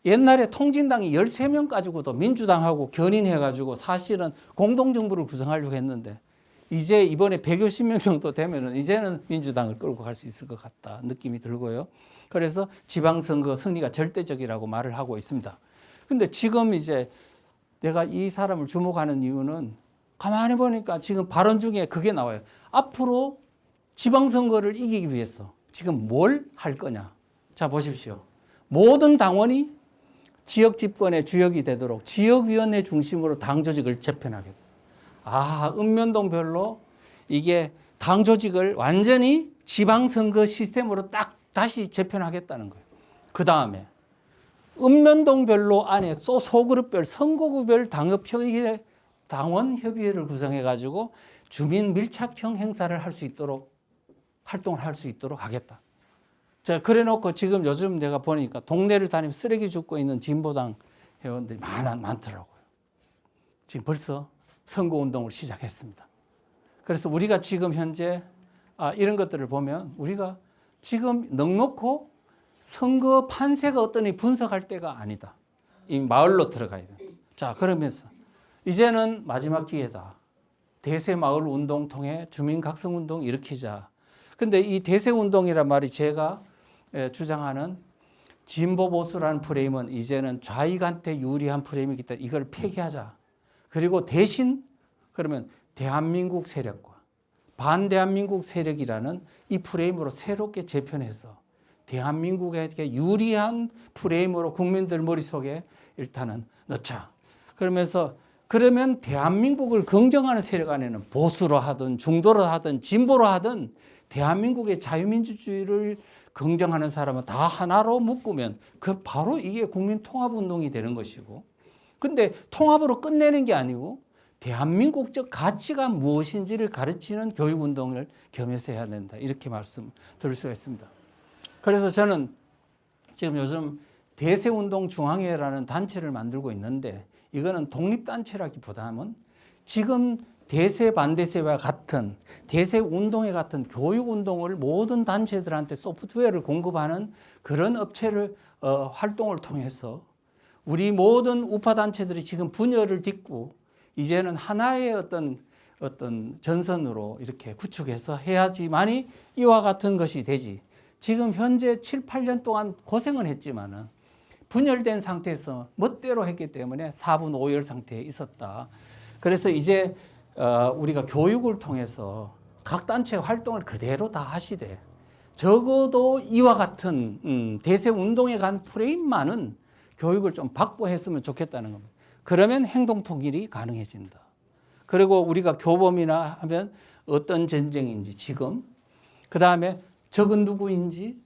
옛날에 통진당이 13명 가지고도 민주당하고 견인해가지고 사실은 공동정부를 구성하려고 했는데 이제 이번에 150명 정도 되면은 이제는 민주당을 끌고 갈 수 있을 것 같다 느낌이 들고요. 그래서 지방선거 승리가 절대적이라고 말을 하고 있습니다. 근데 지금 이제 내가 이 사람을 주목하는 이유는 가만히 보니까 지금 발언 중에 그게 나와요. 앞으로 지방선거를 이기기 위해서 지금 뭘 할 거냐. 자, 보십시오. 모든 당원이 지역 집권의 주역이 되도록 지역위원회 중심으로 당 조직을 재편하겠다. 읍면동별로 이게 당 조직을 완전히 지방선거 시스템으로 딱 다시 재편하겠다는 거예요. 그 다음에 읍면동별로 안에 또 소그룹별, 선거구별 당협협의회, 당원협의회를 구성해가지고 주민 밀착형 행사를 할 수 있도록 활동을 할 수 있도록 하겠다. 자, 그래 놓고 지금 요즘 내가 보니까 동네를 다니면 쓰레기 줍고 있는 진보당 회원들이 많더라고요. 지금 벌써 선거운동을 시작했습니다. 그래서 우리가 지금 현재 이런 것들을 보면 우리가 지금 넉넉고 선거 판세가 어떠니 분석할 때가 아니다. 이 마을로 들어가야 돼. 자, 그러면서 이제는 마지막 기회다. 대세 마을 운동 통해 주민 각성 운동 일으키자. 근데 이 대세 운동이란 말이 제가 주장하는 진보 보수라는 프레임은 이제는 좌익한테 유리한 프레임이기 때문에 이걸 폐기하자. 그리고 대신 그러면 대한민국 세력과 반대한민국 세력이라는 이 프레임으로 새롭게 재편해서 대한민국에게 유리한 프레임으로 국민들 머릿속에 일단은 넣자. 그러면 대한민국을 긍정하는 세력 안에는 보수로 하든 중도로 하든 진보로 하든 대한민국의 자유민주주의를 긍정하는 사람은 다 하나로 묶으면 바로 이게 국민통합운동이 되는 것이고, 근데 통합으로 끝내는 게 아니고 대한민국적 가치가 무엇인지를 가르치는 교육운동을 겸해서 해야 된다. 이렇게 말씀드릴 수가 있습니다. 그래서 저는 지금 요즘 대세운동중앙회라는 단체를 만들고 있는데 이거는 독립단체라기보다는 지금 대세 반대세와 같은 대세운동회 같은 교육운동을 모든 단체들한테 소프트웨어를 공급하는 그런 업체를 활동을 통해서 우리 모든 우파 단체들이 지금 분열을 딛고 이제는 하나의 어떤 전선으로 이렇게 구축해서 해야지만이 이와 같은 것이 되지. 지금 현재 7, 8년 동안 고생은 했지만은 분열된 상태에서 멋대로 했기 때문에 4분 5열 상태에 있었다. 그래서 이제 우리가 교육을 통해서 각 단체 활동을 그대로 다 하시되 적어도 이와 같은 대세 운동에 간 프레임만은 교육을 좀 받고 했으면 좋겠다는 겁니다. 그러면 행동 통일이 가능해진다. 그리고 우리가 교범이나 하면 어떤 전쟁인지 지금, 그 다음에 적은 누구인지,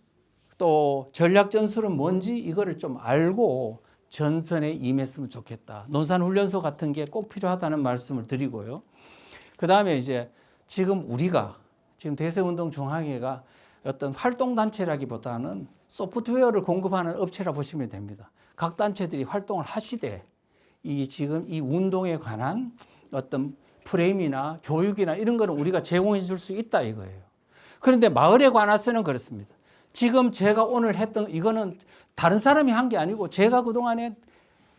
또 전략 전술은 뭔지 이거를 좀 알고 전선에 임했으면 좋겠다. 논산훈련소 같은 게 꼭 필요하다는 말씀을 드리고요. 그 다음에 이제 지금 우리가 지금 대세운동중앙회가 어떤 활동단체라기보다는 소프트웨어를 공급하는 업체라 보시면 됩니다. 각 단체들이 활동을 하시되 지금 이 운동에 관한 어떤 프레임이나 교육이나 이런 거는 우리가 제공해 줄 수 있다 이거예요. 그런데 마을에 관해서는 그렇습니다. 지금 제가 오늘 했던 이거는 다른 사람이 한 게 아니고 제가 그동안에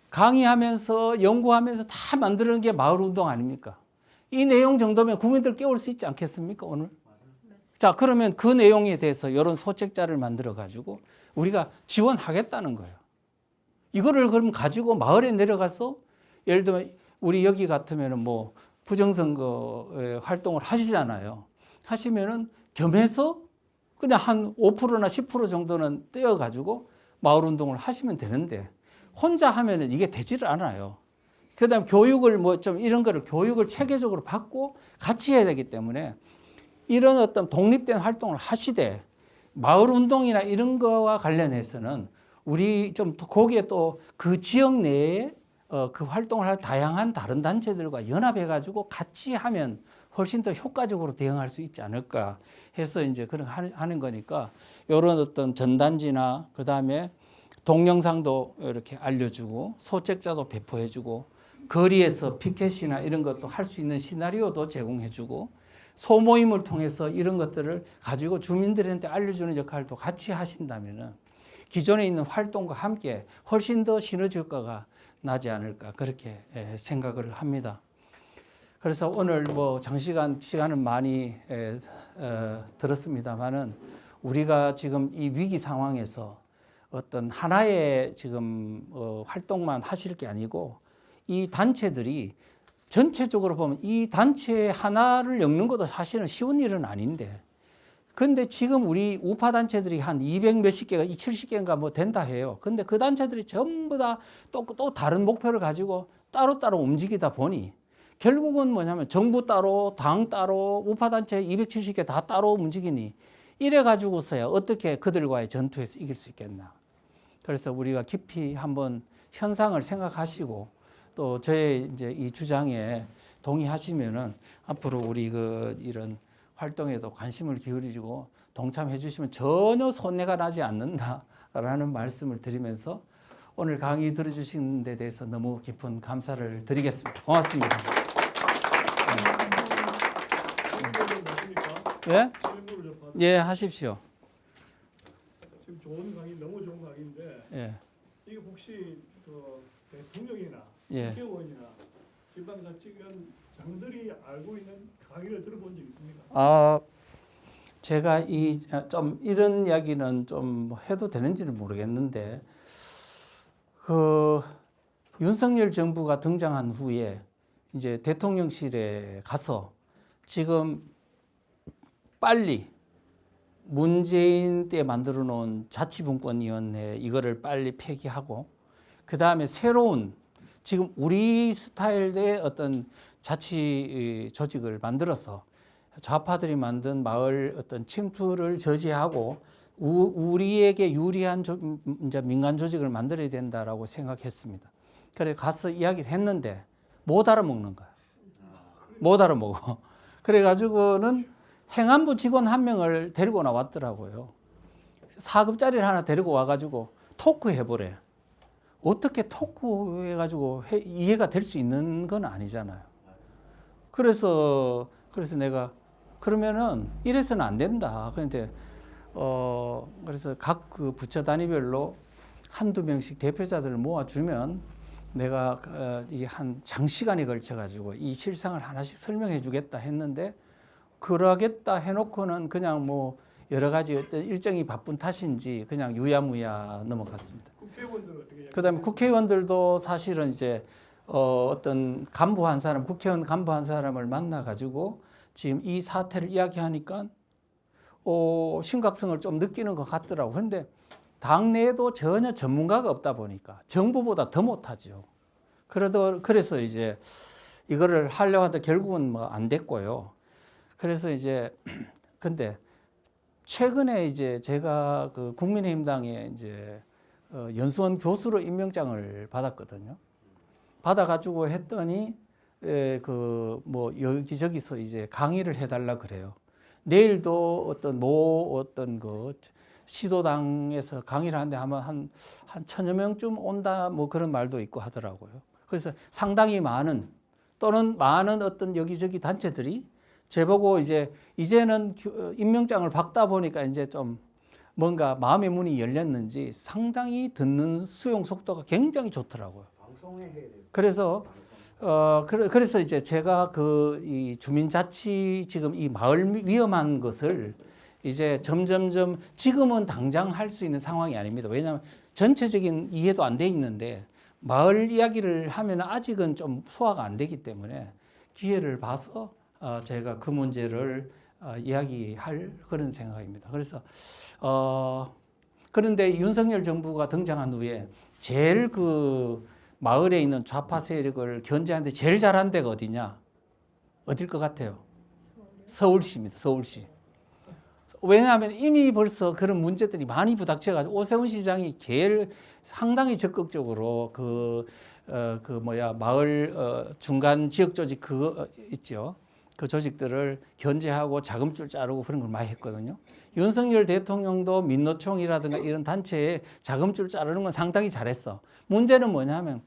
강의하면서 연구하면서 다 만드는 게 마을운동 아닙니까? 이 내용 정도면 국민들 깨울 수 있지 않겠습니까 오늘? 자, 그러면 그 내용에 대해서 이런 소책자를 만들어 가지고 우리가 지원하겠다는 거예요. 이거를 그럼 가지고 마을에 내려가서 예를 들면 우리 여기 같으면은 뭐 부정선거 활동을 하시잖아요. 하시면은 겸해서 그냥 한 5%나 10% 정도는 떼어가지고 마을 운동을 하시면 되는데 혼자 하면은 이게 되지를 않아요. 그다음 교육을 뭐 좀 이런 거를 교육을 체계적으로 받고 같이 해야 되기 때문에 이런 어떤 독립된 활동을 하시되 마을 운동이나 이런 거와 관련해서는 우리 좀 거기에 또 그 지역 내에 그 활동을 할 다양한 다른 단체들과 연합해가지고 같이 하면 훨씬 더 효과적으로 대응할 수 있지 않을까 해서 이제 그런 하는 거니까 이런 어떤 전단지나 그 다음에 동영상도 이렇게 알려주고 소책자도 배포해주고 거리에서 피켓이나 이런 것도 할 수 있는 시나리오도 제공해주고 소모임을 통해서 이런 것들을 가지고 주민들한테 알려주는 역할도 같이 하신다면은 기존에 있는 활동과 함께 훨씬 더 시너지 효과가 나지 않을까 그렇게 생각을 합니다. 그래서 오늘 뭐 장시간 시간은 많이 들었습니다만은 우리가 지금 이 위기 상황에서 어떤 하나의 지금 활동만 하실 게 아니고 이 단체들이 전체적으로 보면 이 단체 하나를 엮는 것도 사실은 쉬운 일은 아닌데 근데 지금 우리 우파 단체들이 한 200 몇십 개가 70개인가 뭐 된다 해요. 근데 그 단체들이 전부 다 또 다른 목표를 가지고 따로따로 움직이다 보니 결국은 뭐냐면 정부 따로 당 따로 우파 단체 270개 다 따로 움직이니 이래 가지고서야 어떻게 그들과의 전투에서 이길 수 있겠나. 그래서 우리가 깊이 한번 현상을 생각하시고 또 저의 이제 이 주장에 동의하시면은 앞으로 우리 이런 활동에도 관심을 기울이고 동참해 주시면 전혀 손해가 나지 않는다라는 말씀을 드리면서 오늘 강의 들어주신 데 대해서 너무 깊은 감사를 드리겠습니다. 고맙습니다. 예? 예, 하십시오. 지금 좋은 강의, 너무 좋은 강의인데 예. 이게 혹시 그 대통령이나 예. 국회의원이나 지방자치위원장들이 알고 있는 강의를 들어본 적 있습니까? 아, 제가 좀 이런 이야기는 좀 해도 되는지는 모르겠는데 그 윤석열 정부가 등장한 후에 이제 대통령실에 가서 지금 빨리 문재인 때 만들어 놓은 자치분권위원회 이거를 빨리 폐기하고 그 다음에 새로운 지금 우리 스타일의 어떤 자치 조직을 만들어서 좌파들이 만든 마을 어떤 침투를 저지하고 우리에게 유리한 이제 민간 조직을 만들어야 된다라고 생각했습니다. 그래 가서 이야기를 했는데 못 알아먹는 거야. 못 알아먹어. 그래가지고는 행안부 직원 한 명을 데리고 나왔더라고요. 4급짜리를 하나 데리고 와가지고 토크 해보래. 어떻게 토크 해가지고 이해가 될 수 있는 건 아니잖아요. 그래서 내가 그러면은 이래서는 안 된다. 그런데 그래서 각 그 부처 단위별로 한두 명씩 대표자들을 모아주면 내가 한 장시간에 걸쳐가지고 이 실상을 하나씩 설명해 주겠다 했는데 그러겠다 해놓고는 그냥 뭐 여러 가지 어떤 일정이 바쁜 탓인지 그냥 유야무야 넘어갔습니다. 국회의원들은 어떻게? 그다음에 국회의원들도 사실은 이제 어떤 간부 한 사람, 국회의원 간부 한 사람을 만나 가지고 지금 이 사태를 이야기하니까 심각성을 좀 느끼는 것 같더라고. 그런데 당내에도 전혀 전문가가 없다 보니까 정부보다 더 못하죠. 그래서 이제 이거를 하려고 하다 결국은 뭐 안 됐고요. 그래서 이제 근데 최근에 이제 제가 그 국민의힘당에 이제 연수원 교수로 임명장을 받았거든요. 받아가지고 했더니 그 뭐 여기저기서 이제 강의를 해달라 그래요. 내일도 어떤 그 시도당에서 강의를 하는데 아마 한 1000여 명쯤 온다 뭐 그런 말도 있고 하더라고요. 그래서 상당히 많은 어떤 여기저기 단체들이 제보고 이제는 임명장을 받다 보니까 이제 좀 뭔가 마음의 문이 열렸는지 상당히 듣는 수용 속도가 굉장히 좋더라고요. 그래서 그래서 이제 제가 이 주민자치 지금 이 마을 위험한 것을 이제 점점점 지금은 당장 할 수 있는 상황이 아닙니다. 왜냐하면 전체적인 이해도 안 돼 있는데 마을 이야기를 하면 아직은 좀 소화가 안 되기 때문에 기회를 봐서 제가 그 문제를 이야기할 그런 생각입니다. 그래서 그런데 윤석열 정부가 등장한 후에 제일 그 마을에 있는 좌파 세력을 견제하는데 제일 잘한 데가 어디냐? 어딜 것 같아요? 서울시입니다. 서울시. 왜냐하면 이미 벌써 그런 문제들이 많이 부닥쳐가지고 오세훈 시장이 제일 상당히 적극적으로 마을 중간 지역 조직 그거 있죠. 그 조직들을 견제하고 자금줄 자르고 그런 걸 많이 했거든요. 윤석열 대통령도 민노총이라든가 이런 단체에 자금줄 자르는 건 상당히 잘했어. 문제는 뭐냐면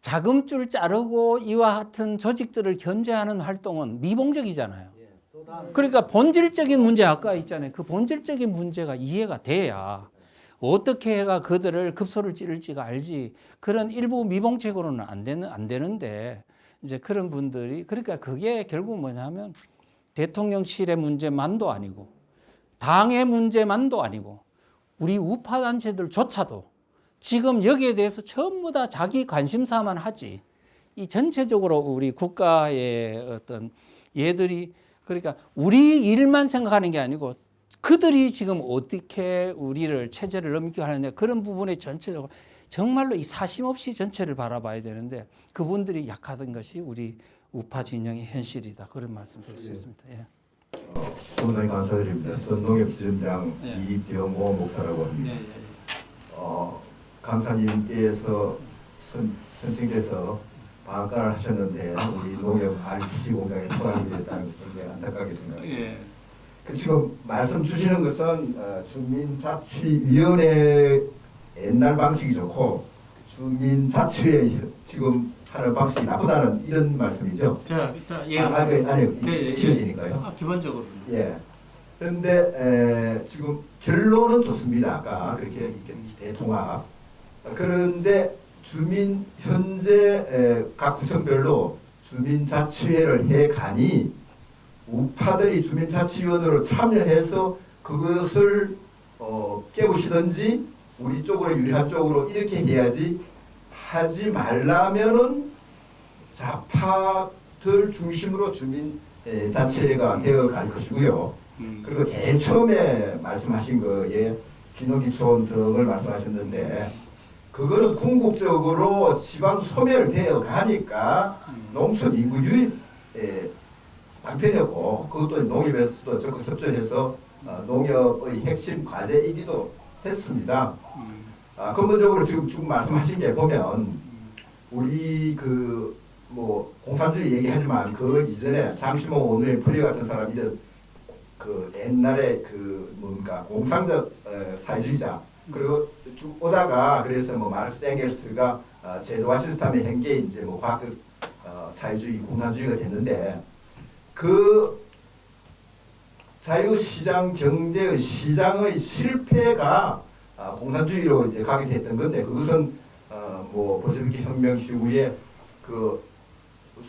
자금줄 자르고 이와 같은 조직들을 견제하는 활동은 미봉적이잖아요. 그러니까 본질적인 문제 아까 있잖아요. 그 본질적인 문제가 이해가 돼야 어떻게 해가 그들을 급소를 찌를지가 알지. 그런 일부 미봉책으로는 안 되는데 이제 그런 분들이 그러니까 그게 결국 뭐냐면 대통령실의 문제만도 아니고 당의 문제만도 아니고 우리 우파 단체들조차도 지금 여기에 대해서 전부 다 자기 관심사만 하지. 이 전체적으로 우리 국가의 어떤 얘들이 그러니까 우리 일만 생각하는 게 아니고 그들이 지금 어떻게 우리를 체제를 넘기게 하느냐 그런 부분에 전체적으로 정말로 이 사심 없이 전체를 바라봐야 되는데 그분들이 약하던 것이 우리 우파 진영의 현실이다. 그런 말씀 드릴 수 있습니다. 예. 상당히 감사드립니다. 전농협지점장 예. 이병호 목사라고 합니다. 네, 강사님께서 선정돼서 방학간을 하셨는데 우리 농협 RTC 공장에 통합이 됐다는 것을 굉장히 안타깝게 생각합니다. 예. 지금 말씀 주시는 것은 주민자치위원회 옛날 방식이 좋고 주민자치회 지금 하는 방식이 나쁘다는 이런 말씀이죠. 아니요. 길어지니까요. 기본적으로. 예. 그런데 지금 결론은 좋습니다. 아까 그렇게 이렇게 대통합. 그런데 현재 각 구청별로 주민자치회를 해 가니 우파들이 주민자치위원으로 참여해서 그것을 깨우시든지 우리 쪽으로 유리한 쪽으로 이렇게 해야지 하지 말라면은 좌파들 중심으로 주민자치회가 되어갈 것이고요. 그리고 제일 처음에 말씀하신 거에 기노기촌 등을 말씀하셨는데 그거는 궁극적으로 지방 소멸되어 가니까 농촌 인구 유입 방편이었고 그것도 농협에서도 적극 협조해서 농협의 핵심 과제이기도 했습니다. 근본적으로 지금 말씀하신 게 보면 우리 공산주의 얘기하지만 그 이전에 상시모 오늘 프리 같은 사람 이런 그 옛날에 공상적 사회주의자 그리고 쭉 오다가 그래서 마르크스 엥겔스가 제도화 시스템의 hen계 이제 과학적 사회주의 공산주의가 됐는데 그 자유시장 경제의 시장의 실패가 공산주의로 이제 가게 됐던 건데 그것은 볼셰비키 혁명 이후에 그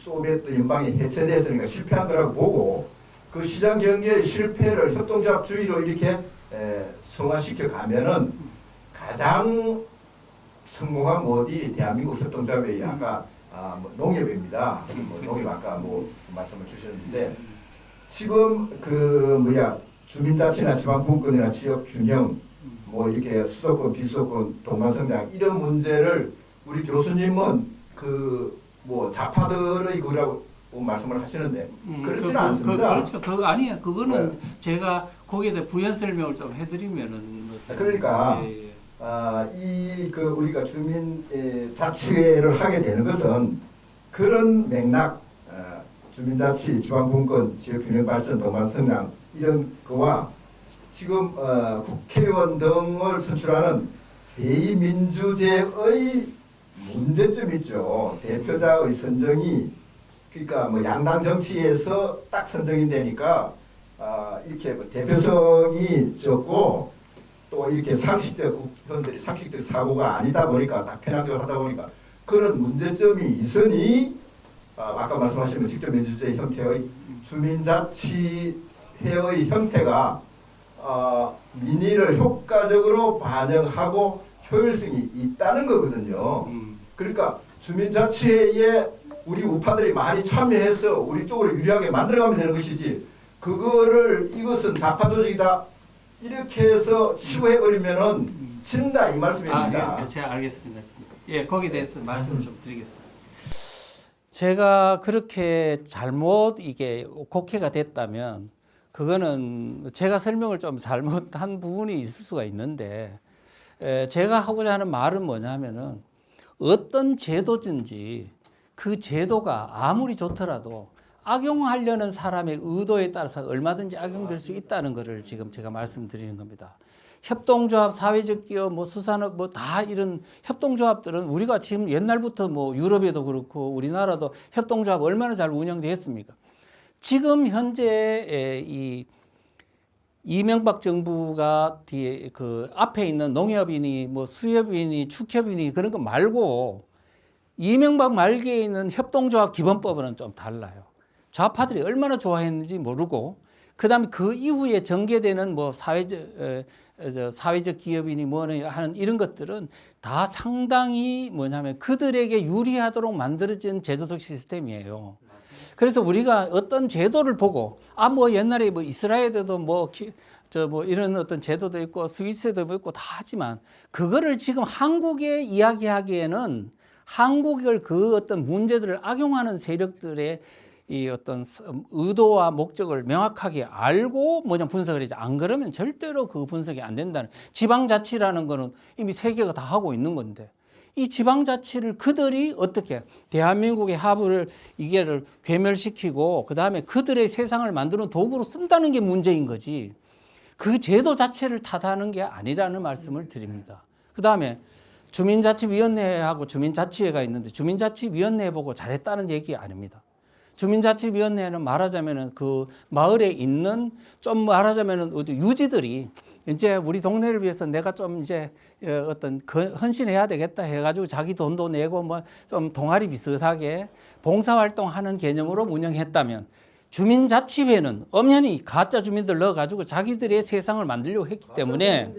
소비에트 연방이 해체됐으니까 실패한 거라고 보고 그 시장 경제의 실패를 협동조합주의로 이렇게 성화시켜 가면은 가장 성공한 모델이 대한민국 협동조합의 아까 농협입니다. 농협 아까 말씀을 주셨는데 지금 주민자치나 지방분권이나 지역균형 이렇게 수도권 비수도권 동반성장 이런 문제를 우리 교수님은 좌파들의 그거라고 말씀을 하시는데 그렇지는 않습니다. 그렇죠. 그거 아니에요. 그거는 제가 거기에 대해 부연 설명을 좀 해드리면은 그러니까 우리가 주민 자치회를 하게 되는 것은 그런 맥락 주민자치, 지방분권, 지역균형발전, 동반성장 이런 거와 지금 국회의원 등을 선출하는 대의민주제의 문제점이 있죠. 대표자의 선정이 그러니까 양당 정치에서 딱 선정이 되니까 이렇게 대표성이 적고 또 이렇게 상식적 국회의원들이 상식적 사고가 아니다 보니까 딱 편향적으로 하다 보니까 그런 문제점이 있으니 아까 말씀하신 직접 민주주의 형태의 주민자치회의 형태가 민의를 효과적으로 반영하고 효율성이 있다는 거거든요. 그러니까 주민자치회에 우리 우파들이 많이 참여해서 우리 쪽으로 유리하게 만들어가면 되는 것이지 그거를 이것은 좌파 조직이다 이렇게 해서 치부해버리면은 진다 이 말씀입니다. 제가 알겠습니다. 예, 거기에 대해서 말씀을 좀 드리겠습니다. 제가 그렇게 잘못 이게 곡해가 됐다면 그거는 제가 설명을 좀 잘못한 부분이 있을 수가 있는데 제가 하고자 하는 말은 뭐냐면은 어떤 제도든지 그 제도가 아무리 좋더라도 악용하려는 사람의 의도에 따라서 얼마든지 악용될 수 있다는 것을 지금 제가 말씀드리는 겁니다. 협동조합, 사회적 기업, 뭐 수산업, 뭐 다 이런 협동조합들은 우리가 지금 옛날부터 뭐 유럽에도 그렇고 우리나라도 협동조합 얼마나 잘 운영되어 있습니까? 지금 현재 이 이명박 정부가 뒤에 그 앞에 있는 농협이니 뭐 수협이니 축협이니 그런 거 말고 이명박 말기에 있는 협동조합 기본법은 좀 달라요. 좌파들이 얼마나 좋아했는지 모르고 그다음에 그 이후에 전개되는 뭐 사회적 기업이니 뭐니 하는 이런 것들은 다 상당히 뭐냐면 그들에게 유리하도록 만들어진 제도적 시스템이에요. 그래서 우리가 어떤 제도를 보고 뭐 옛날에 뭐 이스라엘에도 뭐 이런 어떤 제도도 있고 스위스에도 있고 다 하지만 그거를 지금 한국에 이야기하기에는 한국을 그 어떤 문제들을 악용하는 세력들의 이 어떤 의도와 목적을 명확하게 알고 뭐냐 분석을 해야지. 안 그러면 절대로 그 분석이 안 된다는. 지방자치라는 거는 이미 세계가 다 하고 있는 건데 이 지방자치를 그들이 어떻게 대한민국의 하부를 이게를 괴멸시키고 그 다음에 그들의 세상을 만드는 도구로 쓴다는 게 문제인 거지. 그 제도 자체를 탓하는 게 아니라는 말씀을 드립니다. 그 다음에 주민자치위원회하고 주민자치회가 있는데 주민자치위원회 보고 잘했다는 얘기 아닙니다. 주민자치위원회는 말하자면은 그 마을에 있는 좀 말하자면은 유지들이 이제 우리 동네를 위해서 내가 좀 이제 어떤 헌신해야 되겠다 해가지고 자기 돈도 내고 뭐 좀 동아리 비슷하게 봉사활동하는 개념으로 운영했다면 주민자치회는 엄연히 가짜 주민들 넣어가지고 자기들의 세상을 만들려고 했기 때문에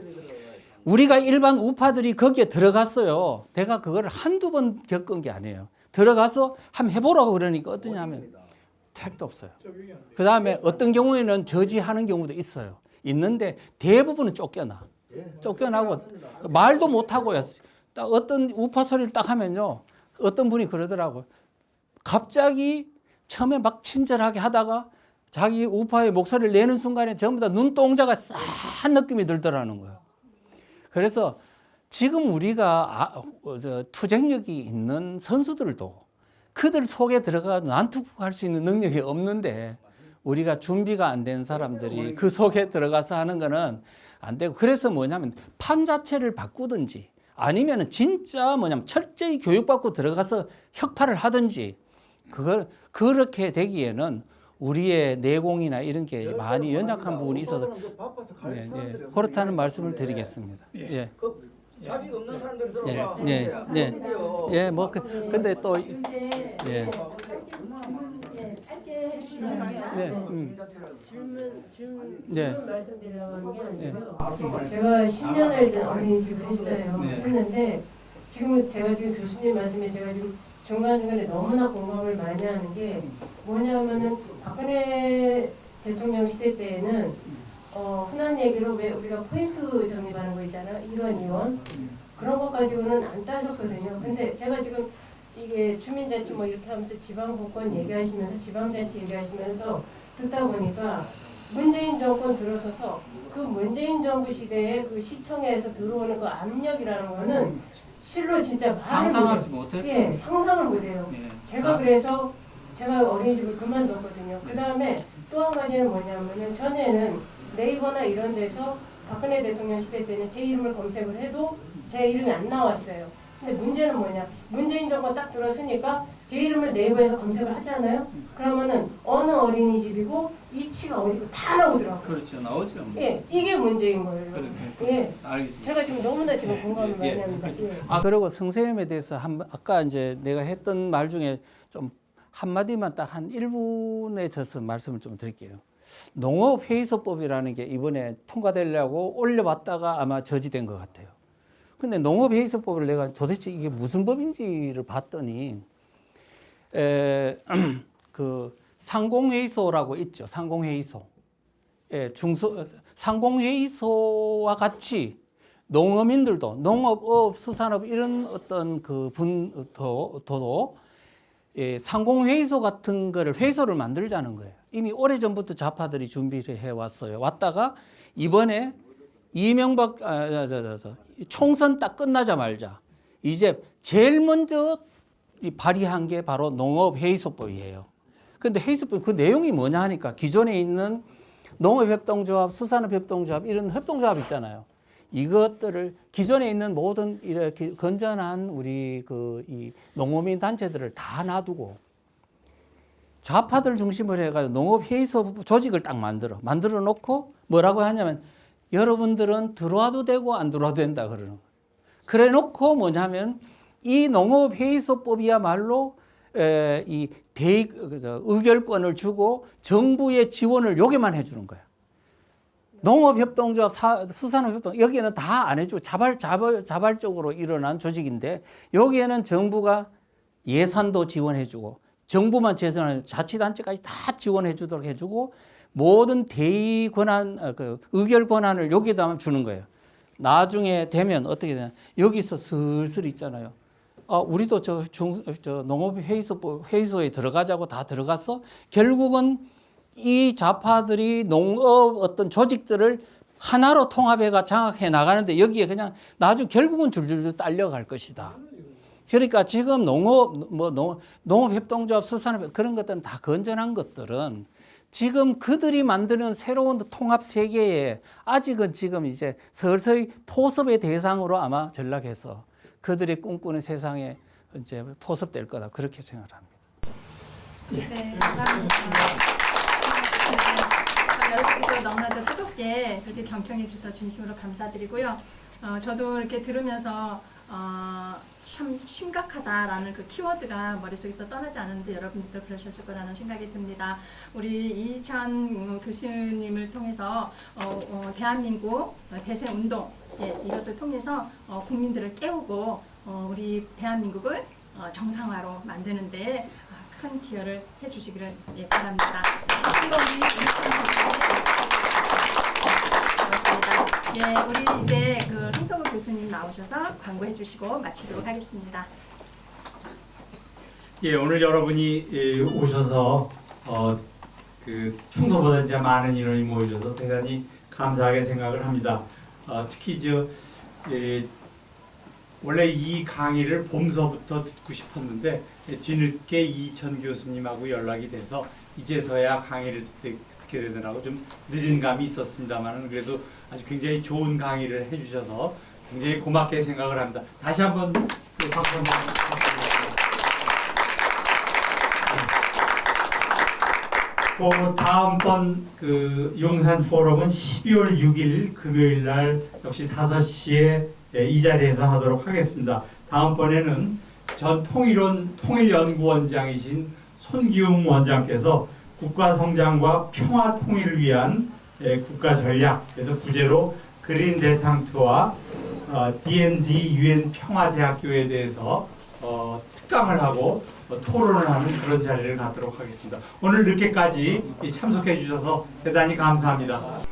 우리가 일반 우파들이 거기에 들어갔어요. 내가 그걸 한두 번 겪은 게 아니에요. 들어가서 한번 해보라고 그러니까 어떠냐면 택도 없어요. 그 다음에 어떤 경우에는 저지하는 경우도 있어요. 있는데 대부분은 쫓겨나. 쫓겨나고 말도 못하고요. 딱 어떤 우파 소리를 딱 하면요. 어떤 분이 그러더라고요. 갑자기 처음에 막 친절하게 하다가 자기 우파의 목소리를 내는 순간에 전부 다 눈동자가 싸한 느낌이 들더라는 거예요. 그래서 지금 우리가 투쟁력이 있는 선수들도 그들 속에 들어가서 난투할 수 있는 능력이 없는데 우리가 준비가 안 된 사람들이 그 속에 들어가서 하는 거는 안 되고 그래서 뭐냐면 판 자체를 바꾸든지 아니면 진짜 뭐냐면 철저히 교육받고 들어가서 혁파를 하든지 그걸 그렇게 되기에는 우리의 내공이나 이런 게 많이 연약한 부분이 있어서 그렇다는 말씀을 드리겠습니다. 예. 자기 없는 사람들이 뭐 근데 또 이제 예. 짧게 해주시면 질문 말씀드리려고 하는 게 아니고요. 제가 10년을 이제 어린이집을 했어요. 했는데 지금 교수님 말씀에 제가 지금 중간중간에 너무나 공감을 많이 하는 게 뭐냐면은 박근혜 대통령 시대 때에는 흔한 얘기로 왜 우리가 포인트 적립하는 거 있잖아요. 1원, 2원 그런 것 가지고는 안 따졌거든요. 근데 제가 지금 이게 주민자치 뭐 이렇게 하면서 지방분권 얘기하시면서 지방자치 얘기하시면서 듣다 보니까 문재인 정권 들어서서 그 문재인 정부 시대에 그 시청에서 들어오는 그 압력이라는 거는 실로 진짜 상상하지 못했어요. 예, 상상을 못해요. 제가 그래서 제가 어린이집을 그만뒀거든요. 그 다음에 또 한 가지는 뭐냐면은 전에는 네이버나 이런 데서 박근혜 대통령 시대 때는 제 이름을 검색을 해도 제 이름이 안 나왔어요. 근데 문제는 뭐냐? 문재인 정권 딱 들어서니까 제 이름을 네이버에서 검색을 하잖아요. 그러면은 어느 어린이집이고 위치가 어디고 다 나오더라고요. 그렇죠. 나오죠. 예, 이게 문제인 거예요. 예, 알겠습니다. 제가 지금 너무나 지금 공감을 많이 합니다. 예. 그리고 선생님에 대해서 아까 이제 내가 했던 말 중에 좀 한마디만 딱 한 1분에 져서 말씀을 좀 드릴게요. 농업회의소법이라는 게 이번에 통과되려고 올려봤다가 아마 저지된 것 같아요. 근데 농업회의소법을 내가 도대체 이게 무슨 법인지를 봤더니 그 상공회의소라고 있죠. 상공회의소. 상공회의소와 같이 농어민들도 농업업, 수산업 이런 어떤 그 분도 상공회의소 같은 거를 회의소를 만들자는 거예요. 이미 오래전부터 좌파들이 준비를 해왔어요. 왔다가 이번에 이명박 총선 딱 끝나자마자 이제 제일 먼저 발의한 게 바로 농업회의소법이에요. 근데 회의소법 그 내용이 뭐냐 하니까 기존에 있는 농업협동조합, 수산업협동조합 이런 협동조합 있잖아요. 이것들을 기존에 있는 모든 이렇게 건전한 우리 이 농어민 단체들을 다 놔두고 좌파들 중심으로 해가지고 농업회의소 조직을 딱 만들어 놓고 뭐라고 하냐면 여러분들은 들어와도 되고 안 들어와도 된다 그러는 거예요. 그래 놓고 뭐냐면 이 농업회의소법이야말로 이 의결권을 주고 정부의 지원을 요게만 해주는 거예요. 농업협동조합, 수산업협동 여기에는 다 안 해주고 자발적으로 일어난 조직인데 여기에는 정부가 예산도 지원해주고 정부만 제선하는 자치단체까지 다 지원해주도록 해주고 모든 대의 권한, 의결 권한을 여기에다 주는 거예요. 나중에 되면 어떻게 되냐? 여기서 슬슬 있잖아요. 우리도 저 농업회의소에 들어가자고 다 들어갔어. 결국은 이 좌파들이 농업 어떤 조직들을 하나로 통합해가 장악해 나가는데 여기에 그냥 나중 결국은 줄줄줄 딸려갈 것이다. 그러니까 지금 농업협동조합, 수산업 그런 것들은 다 건전한 것들은 지금 그들이 만드는 새로운 통합 세계에 아직은 지금 이제 서서히 포섭의 대상으로 아마 전락해서 그들이 꿈꾸는 세상에 이제 포섭될 거다 그렇게 생각합니다. 네, 감사합니다. 여러분께서 너무나도 뜨겁게 그렇게 경청해 주셔서 진심으로 감사드리고요. 저도 이렇게 들으면서 참 심각하다라는 그 키워드가 머릿속에서 떠나지 않는데 여러분들도 그러셨을 거라는 생각이 듭니다. 우리 이희찬 교수님을 통해서 대한민국 대세운동 이것을 통해서 국민들을 깨우고 우리 대한민국을 정상화로 만드는 데 큰 기여를 해주시기를 바랍니다. 그렇습니다. 우리 이제 그 송성우 교수님 나오셔서 광고해 주시고 마치도록 하겠습니다. 오늘 여러분이 오셔서 평소보다 이제 많은 인원이 모여줘서 대단히 감사하게 생각을 합니다. 특히 원래 이 강의를 봄서부터 듣고 싶었는데 뒤늦게 이천 교수님하고 연락이 돼서 이제서야 강의를 듣게 되더라고 좀 늦은 감이 있었습니다만 그래도 아주 굉장히 좋은 강의를 해주셔서 굉장히 고맙게 생각을 합니다. 다시 한번 박수 한번 부탁드립니다. 다음번 용산 포럼은 12월 6일 금요일 날 역시 5시에 이 자리에서 하도록 하겠습니다. 다음번에는 전 통일연구원장이신 손기웅 원장께서 국가 성장과 평화 통일을 위한 국가 전략, 그래서 부제로 그린 데탕트와 DMZ UN 평화대학교에 대해서 특강을 하고 토론을 하는 그런 자리를 갖도록 하겠습니다. 오늘 늦게까지 참석해 주셔서 대단히 감사합니다.